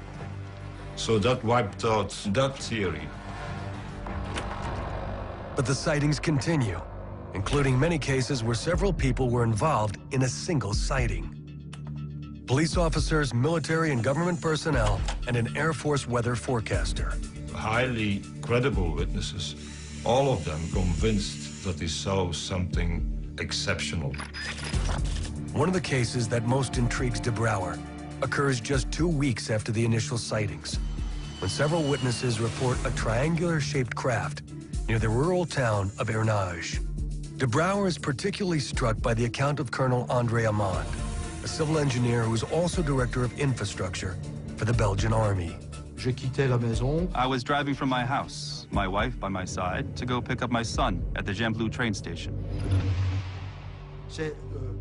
So that wiped out that theory. But the sightings continue, including many cases where several people were involved in a single sighting. Police officers, military and government personnel, and an Air Force weather forecaster. Highly credible witnesses, all of them convinced that they saw something exceptional. One of the cases that most intrigues de Brouwer occurs just 2 weeks after the initial sightings, when several witnesses report a triangular-shaped craft near the rural town of Ernage. De Brouwer is particularly struck by the account of Colonel André Amand, a civil engineer who is also director of infrastructure for the Belgian Army. I was driving from my house, my wife by my side, to go pick up my son at the Gembloux train station.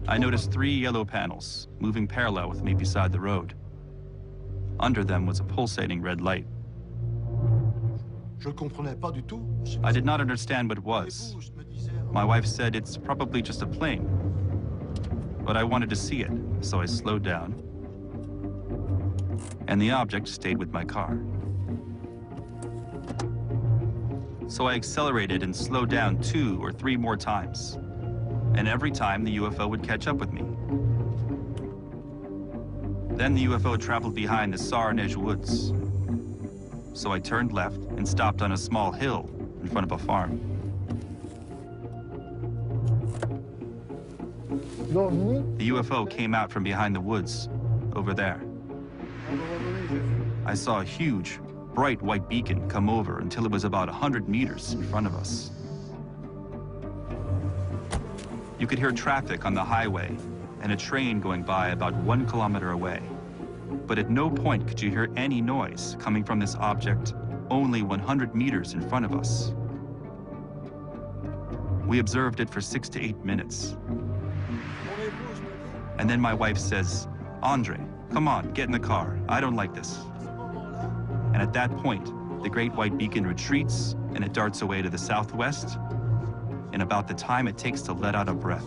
I noticed 3 yellow panels moving parallel with me beside the road. Under them was a pulsating red light. I did not understand what it was. My wife said it's probably just a plane. But I wanted to see it, so I slowed down. And the object stayed with my car. So I accelerated and slowed down 2 or 3 more times. And every time the UFO would catch up with me. Then the UFO traveled behind the Sarnège woods. So I turned left and stopped on a small hill in front of a farm. The UFO came out from behind the woods, over there. I saw a huge, bright white beacon come over until it was about 100 meters in front of us. You could hear traffic on the highway and a train going by about 1 kilometer away. But at no point could you hear any noise coming from this object only 100 meters in front of us. We observed it for 6 to 8 minutes. And then my wife says, "Andre, come on, get in the car. I don't like this." And at that point, the great white beacon retreats and it darts away to the southwest in about the time it takes to let out a breath.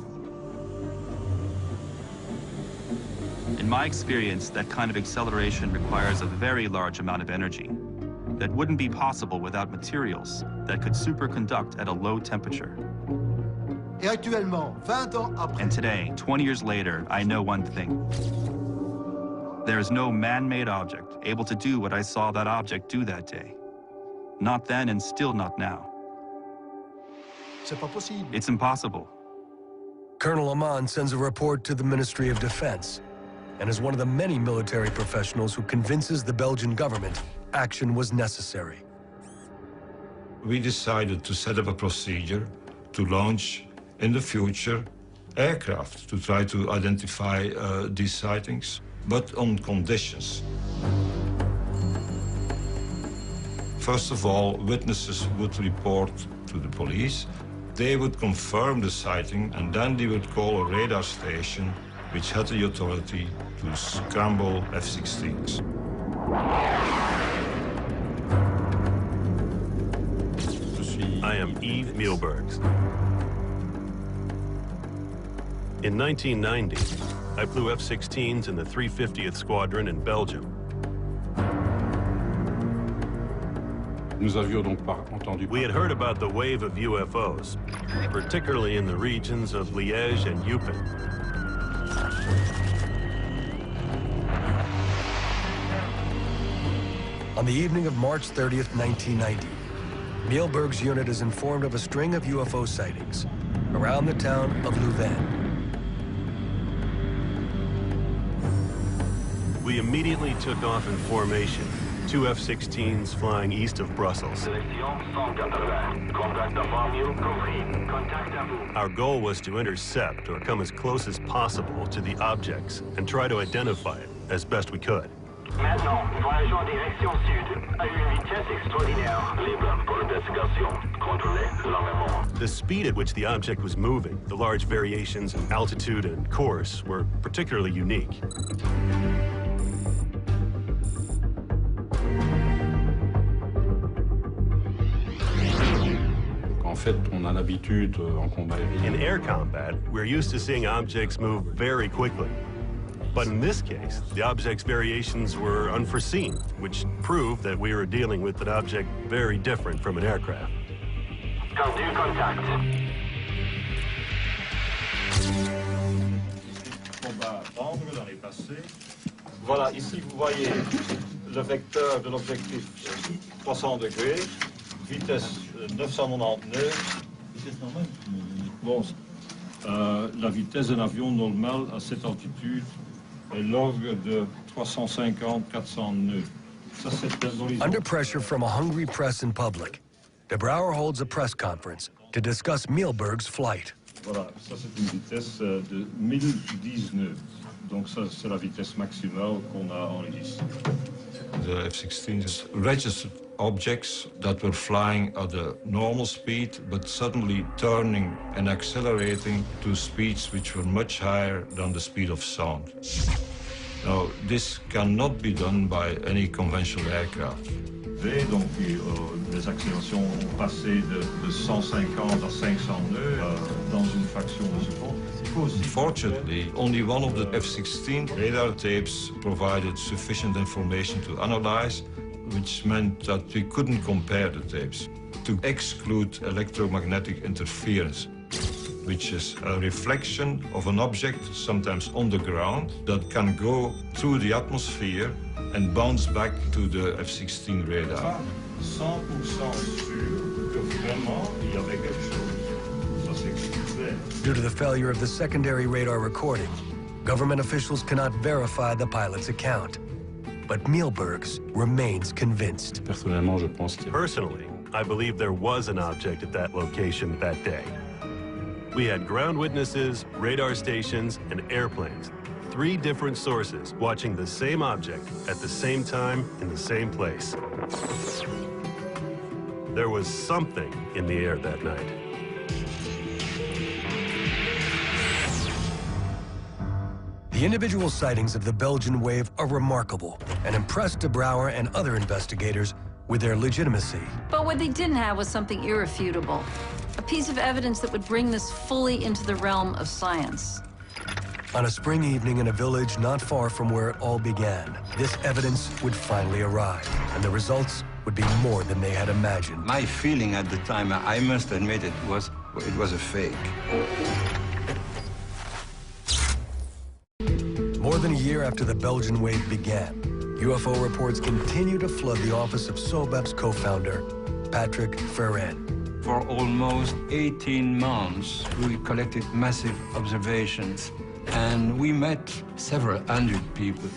In my experience, that kind of acceleration requires a very large amount of energy that wouldn't be possible without materials that could superconduct at a low temperature. And today, 20 years later, I know one thing. There is no man-made object able to do what I saw that object do that day. Not then and still not now. It's impossible. Colonel Amman sends a report to the Ministry of Defense and is one of the many military professionals who convinces the Belgian government action was necessary. We decided to set up a procedure to launch, in the future, aircraft to try to identify these sightings, but on conditions. First of all, witnesses would report to the police. They would confirm the sighting, and then they would call a radar station which had the authority to scramble F-16s. I am Yves Mielbergs. In 1990, I flew F-16s in the 350th Squadron in Belgium. We had heard about the wave of UFOs, particularly in the regions of Liège and Eupen. On the evening of March 30th, 1990, Mielberg's unit is informed of a string of UFO sightings around the town of Louvain. We immediately took off in formation, 2 F-16s flying east of Brussels. Our goal was to intercept or come as close as possible to the objects and try to identify it as best we could. Maintenant, voyage en direction sud, à une vitesse extraordinaire. Libre pour l'investigation. Contrôlez l'armement. The speed at which the object was moving, the large variations in altitude and course, were particularly unique. In air combat, we're used to seeing objects move very quickly. But in this case, the object's variations were unforeseen, which proved that we were dealing with an object very different from an aircraft. Contact. Voilà, ici vous voyez le vecteur de l'objectif 300 degrés, vitesse 999. Vitesse normale? Bon, la vitesse d'un avion normal à cette altitude est l'ordre de 350-400 nœuds. Ça, c'est dans les... Under pressure from a hungry press and public, De Brouwer holds a press conference to discuss Mielberg's flight. Voilà, ça c'est une vitesse de 1010 nœuds. Donc ça c'est la vitesse maximale qu'on a enregistrée. The F-16s registered objects that were flying at a normal speed, but suddenly turning and accelerating to speeds which were much higher than the speed of sound. Now, this cannot be done by any conventional aircraft. Donc les accélérations ont passé de 150 à 500 nœuds dans une fraction de seconde. Unfortunately, only one of the F-16 radar tapes provided sufficient information to analyze, which meant that we couldn't compare the tapes, to exclude electromagnetic interference, which is a reflection of an object, sometimes on the ground, that can go through the atmosphere and bounce back to the F-16 radar. 100% sûr que vraiment il y avait quelque chose. Ça c'est Due to the failure of the secondary radar recording, government officials cannot verify the pilot's account. But Mielbergs remains convinced. Personally, I believe there was an object at that location that day. We had ground witnesses, radar stations, and airplanes. 3 different sources watching the same object at the same time in the same place. There was something in the air that night. The individual sightings of the Belgian wave are remarkable and impressed de Brouwer and other investigators with their legitimacy. But what they didn't have was something irrefutable, a piece of evidence that would bring this fully into the realm of science. On a spring evening in a village not far from where it all began, this evidence would finally arrive, and the results would be more than they had imagined. My feeling at the time, I must admit, it was a fake. More than a year after the Belgian wave began, UFO reports continue to flood the office of SOBEP's co-founder, Patrick Ferren. For almost 18 months, we collected massive observations, and we met several hundred people.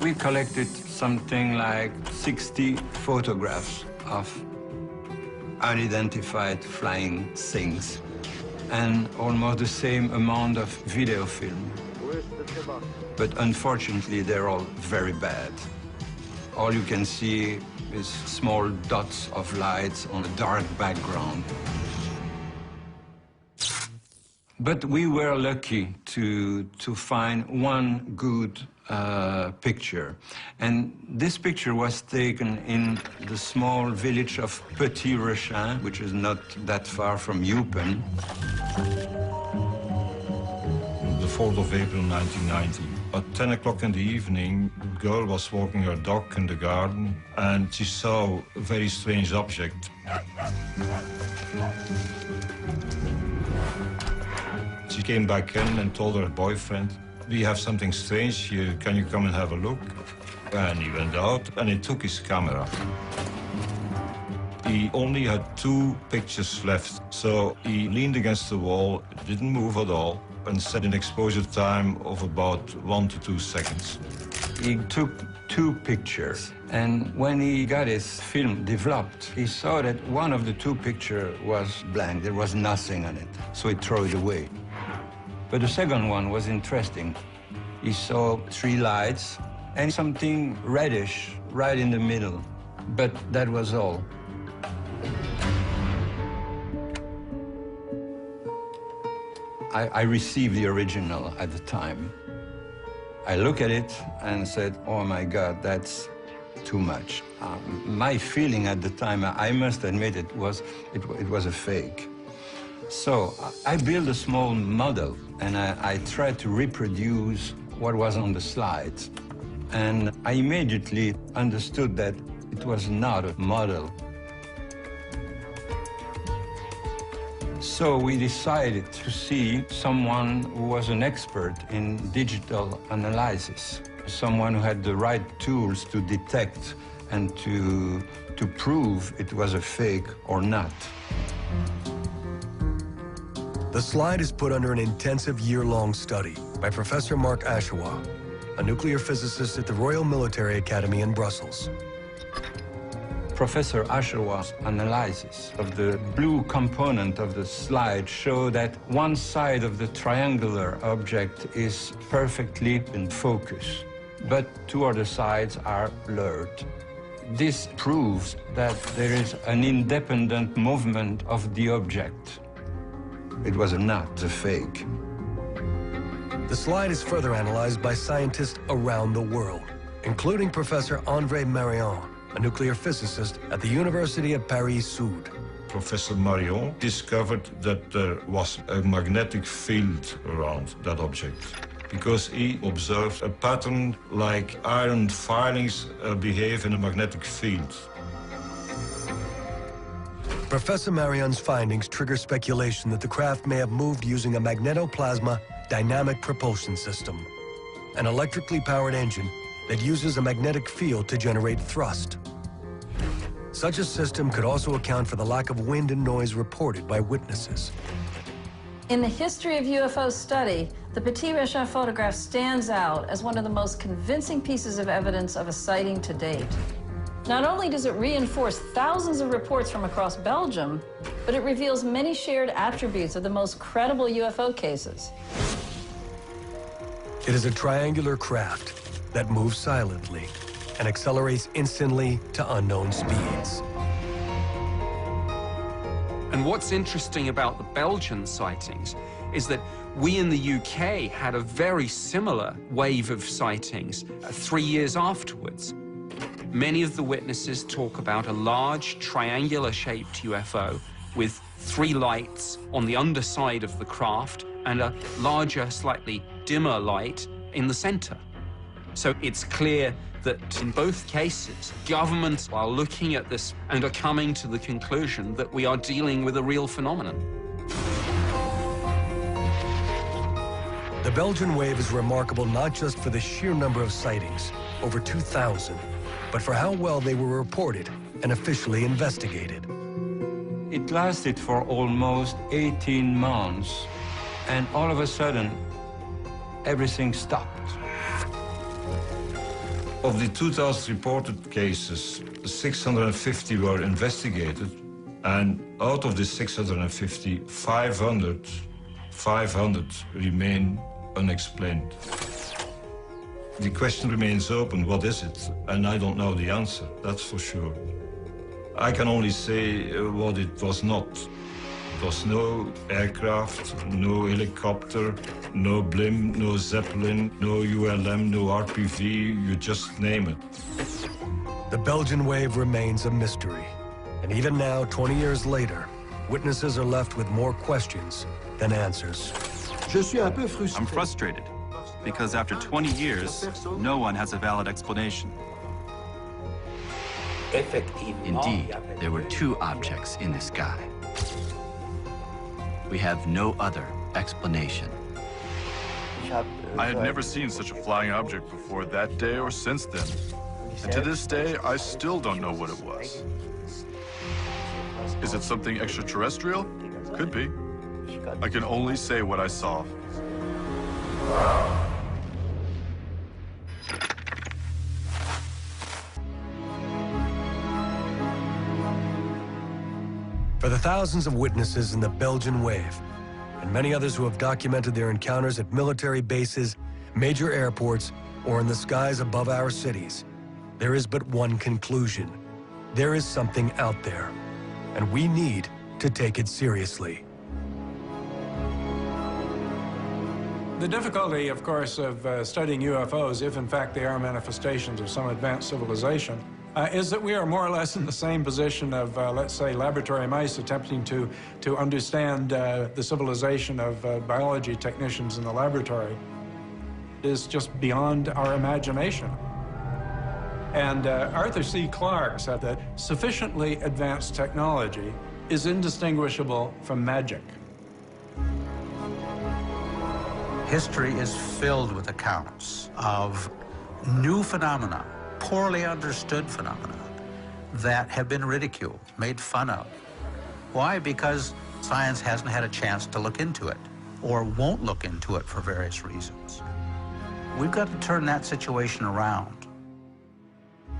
We collected something like 60 photographs of unidentified flying things, and almost the same amount of video film. But unfortunately, they're all very bad. All you can see is small dots of lights on a dark background. But we were lucky to find one good picture. And this picture was taken in the small village of Petit Rechin, which is not that far from Eupen. The 4th of April 1990. At 10 o'clock in the evening, the girl was walking her dog in the garden, and she saw a very strange object. She came back in and told her boyfriend, "We have something strange here, can you come and have a look?" And he went out and he took his camera. He only had 2 pictures left, so he leaned against the wall, didn't move at all, and set an exposure time of about 1 to 2 seconds. He took 2 pictures, and when he got his film developed, he saw that one of the 2 pictures was blank. There was nothing on it, so he threw it away. But the second one was interesting. He saw 3 lights and something reddish right in the middle, but that was all. I received the original at the time. I looked at it and said, "Oh my God, that's too much." My feeling at the time, I must admit, it was a fake. So I built a small model, and I tried to reproduce what was on the slides. And I immediately understood that it was not a model. So we decided to see someone who was an expert in digital analysis, someone who had the right tools to detect and to prove it was a fake or not. The slide is put under an intensive year-long study by Professor Mark Ashewa, a nuclear physicist at the Royal Military Academy in Brussels. Professor Ashewa's analysis of the blue component of the slide show that one side of the triangular object is perfectly in focus, but 2 other sides are blurred. This proves that there is an independent movement of the object. It was not a fake. The slide is further analyzed by scientists around the world, including Professor André Marion, a nuclear physicist at the University of Paris-Sud. Professor Marion discovered that there was a magnetic field around that object, because he observed a pattern like iron filings behave in a magnetic field. Professor Marion's findings trigger speculation that the craft may have moved using a magnetoplasma dynamic propulsion system, an electrically powered engine that uses a magnetic field to generate thrust. Such a system could also account for the lack of wind and noise reported by witnesses. In the history of UFO study, the Petit Réchat photograph stands out as one of the most convincing pieces of evidence of a sighting to date. Not only does it reinforce thousands of reports from across Belgium, but it reveals many shared attributes of the most credible UFO cases. It is a triangular craft that moves silently and accelerates instantly to unknown speeds. And what's interesting about the Belgian sightings is that we in the UK had a very similar wave of sightings 3 years afterwards. Many of the witnesses talk about a large triangular-shaped UFO with 3 lights on the underside of the craft and a larger, slightly dimmer light in the center. So it's clear that in both cases, governments are looking at this and are coming to the conclusion that we are dealing with a real phenomenon. The Belgian wave is remarkable not just for the sheer number of sightings, over 2,000, but for how well they were reported and officially investigated. It lasted for almost 18 months, and all of a sudden, everything stopped. Of the 2,000 reported cases, 650 were investigated, and out of the 650, 500 remain unexplained. The question remains open, what is it? And I don't know the answer, that's for sure. I can only say what it was not. It was no aircraft, no helicopter, no blimp, no Zeppelin, no ULM, no RPV, you just name it. The Belgian wave remains a mystery. And even now, 20 years later, witnesses are left with more questions than answers. I'm frustrated because after 20 years, no one has a valid explanation. Indeed, there were 2 objects in the sky. We have no other explanation. I had never seen such a flying object before that day or since then. And to this day, I still don't know what it was. Is it something extraterrestrial? Could be. I can only say what I saw. For the thousands of witnesses in the Belgian wave, and many others who have documented their encounters at military bases, major airports, or in the skies above our cities, there is but one conclusion. There is something out there, and we need to take it seriously. The difficulty, of course, of studying UFOs, if in fact they are manifestations of some advanced civilization, is that we are more or less in the same position of, let's say, laboratory mice attempting to understand the civilization of biology technicians in the laboratory. It is just beyond our imagination. And Arthur C. Clarke said that sufficiently advanced technology is indistinguishable from magic. History is filled with accounts of new phenomena, poorly understood phenomena, that have been ridiculed, made fun of. Why? Because science hasn't had a chance to look into it, or won't look into it for various reasons. We've got to turn that situation around.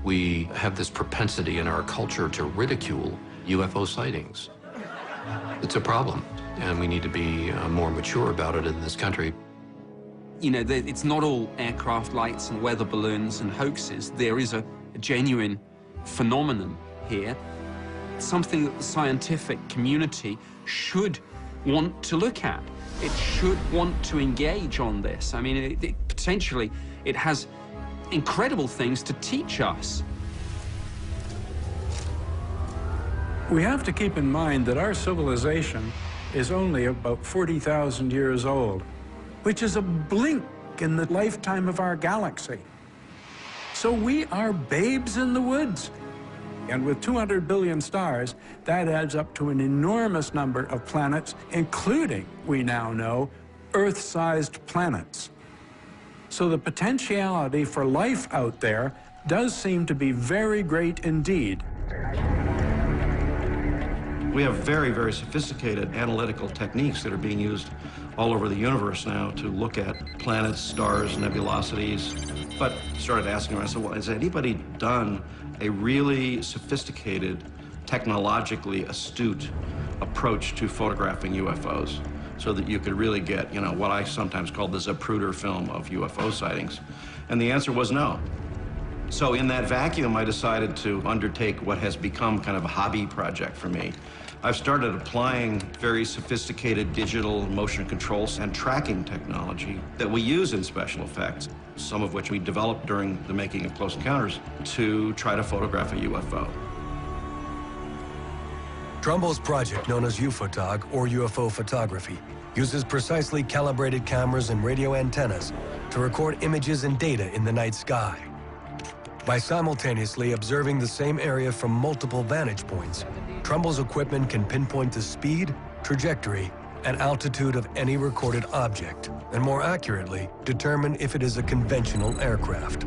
We have this propensity in our culture to ridicule UFO sightings. It's a problem, and we need to be more mature about it in this country. You know, it's not all aircraft lights and weather balloons and hoaxes. There is a genuine phenomenon here, something that the scientific community should want to look at. It should want to engage on this. I mean, potentially, it has incredible things to teach us. We have to keep in mind that our civilization is only about 40,000 years old, which is a blink in the lifetime of our galaxy. So we are babes in the woods. And with 200 billion stars, that adds up to an enormous number of planets, including, we now know, Earth-sized planets. So the potentiality for life out there does seem to be very great indeed. We have very, very sophisticated analytical techniques that are being used all over the universe now to look at planets, stars, nebulosities. But started asking myself, well, has anybody done a really sophisticated, technologically astute approach to photographing UFOs so that you could really get, you know, what I sometimes call the Zapruder film of UFO sightings? And the answer was no. So in that vacuum, I decided to undertake what has become kind of a hobby project for me. I've started applying very sophisticated digital motion controls and tracking technology that we use in special effects, some of which we developed during the making of Close Encounters, to try to photograph a UFO. Trumbull's project, known as UFOTOG, or UFO photography, uses precisely calibrated cameras and radio antennas to record images and data in the night sky. By simultaneously observing the same area from multiple vantage points, Trumbull's equipment can pinpoint the speed, trajectory, and altitude of any recorded object, and more accurately, determine if it is a conventional aircraft.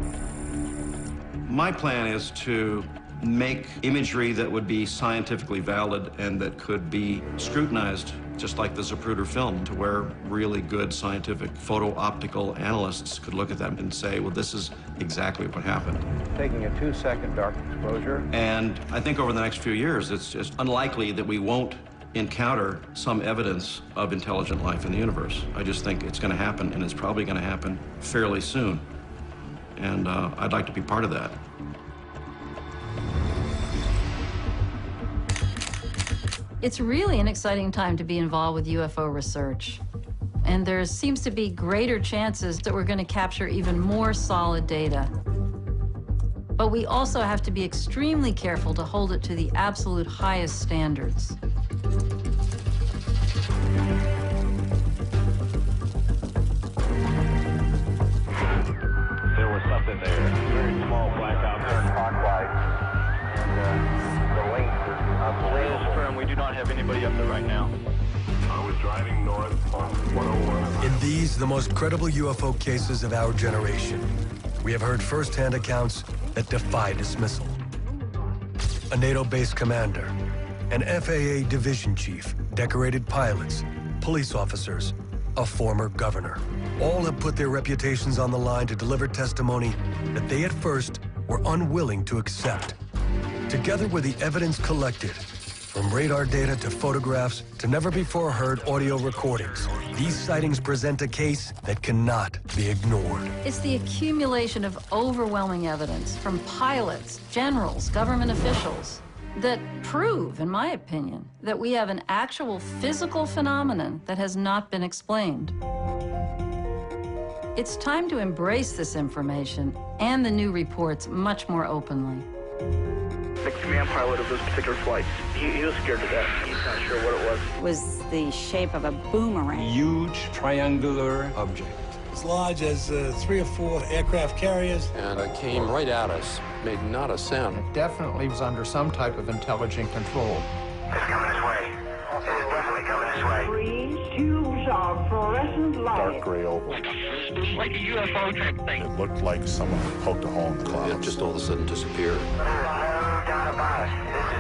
My plan is to make imagery that would be scientifically valid and that could be scrutinized, just like the Zapruder film, to where really good scientific photo-optical analysts could look at them and say, well, this is exactly what happened. Taking a 2-second dark exposure. And I think over the next few years, it's just unlikely that we won't encounter some evidence of intelligent life in the universe. I just think it's going to happen, and it's probably going to happen fairly soon. And I'd like to be part of that. It's really an exciting time to be involved with UFO research. And there seems to be greater chances that we're going to capture even more solid data. But we also have to be extremely careful to hold it to the absolute highest standards. There was something there. Very small black object clockwise. And the length is unbelievable. Firm, we do not have anybody up there right now. I was driving north on 101. In these, the most credible UFO cases of our generation, we have heard first-hand accounts that defy dismissal. A NATO-based commander, an FAA division chief, decorated pilots, police officers, a former governor. All have put their reputations on the line to deliver testimony that they at first were unwilling to accept. Together with the evidence collected, from radar data to photographs to never-before-heard audio recordings, these sightings present a case that cannot be ignored. It's the accumulation of overwhelming evidence from pilots, generals, government officials that prove, in my opinion, that we have an actual physical phenomenon that has not been explained. It's time to embrace this information and the new reports much more openly. The command pilot of this particular flight, he was scared to death. He's not sure what it was. It was the shape of a boomerang. Huge triangular object. As large as 3 or 4 aircraft carriers. And it came right at us, made not a sound. It definitely was under some type of intelligent control. It's coming this way. It is definitely coming this way. Green tubes of fluorescent light. Dark gray oval. Like a UFO type thing. It looked like someone poked a hole in the clouds. It just all of a sudden disappeared. There's no doubt about it. This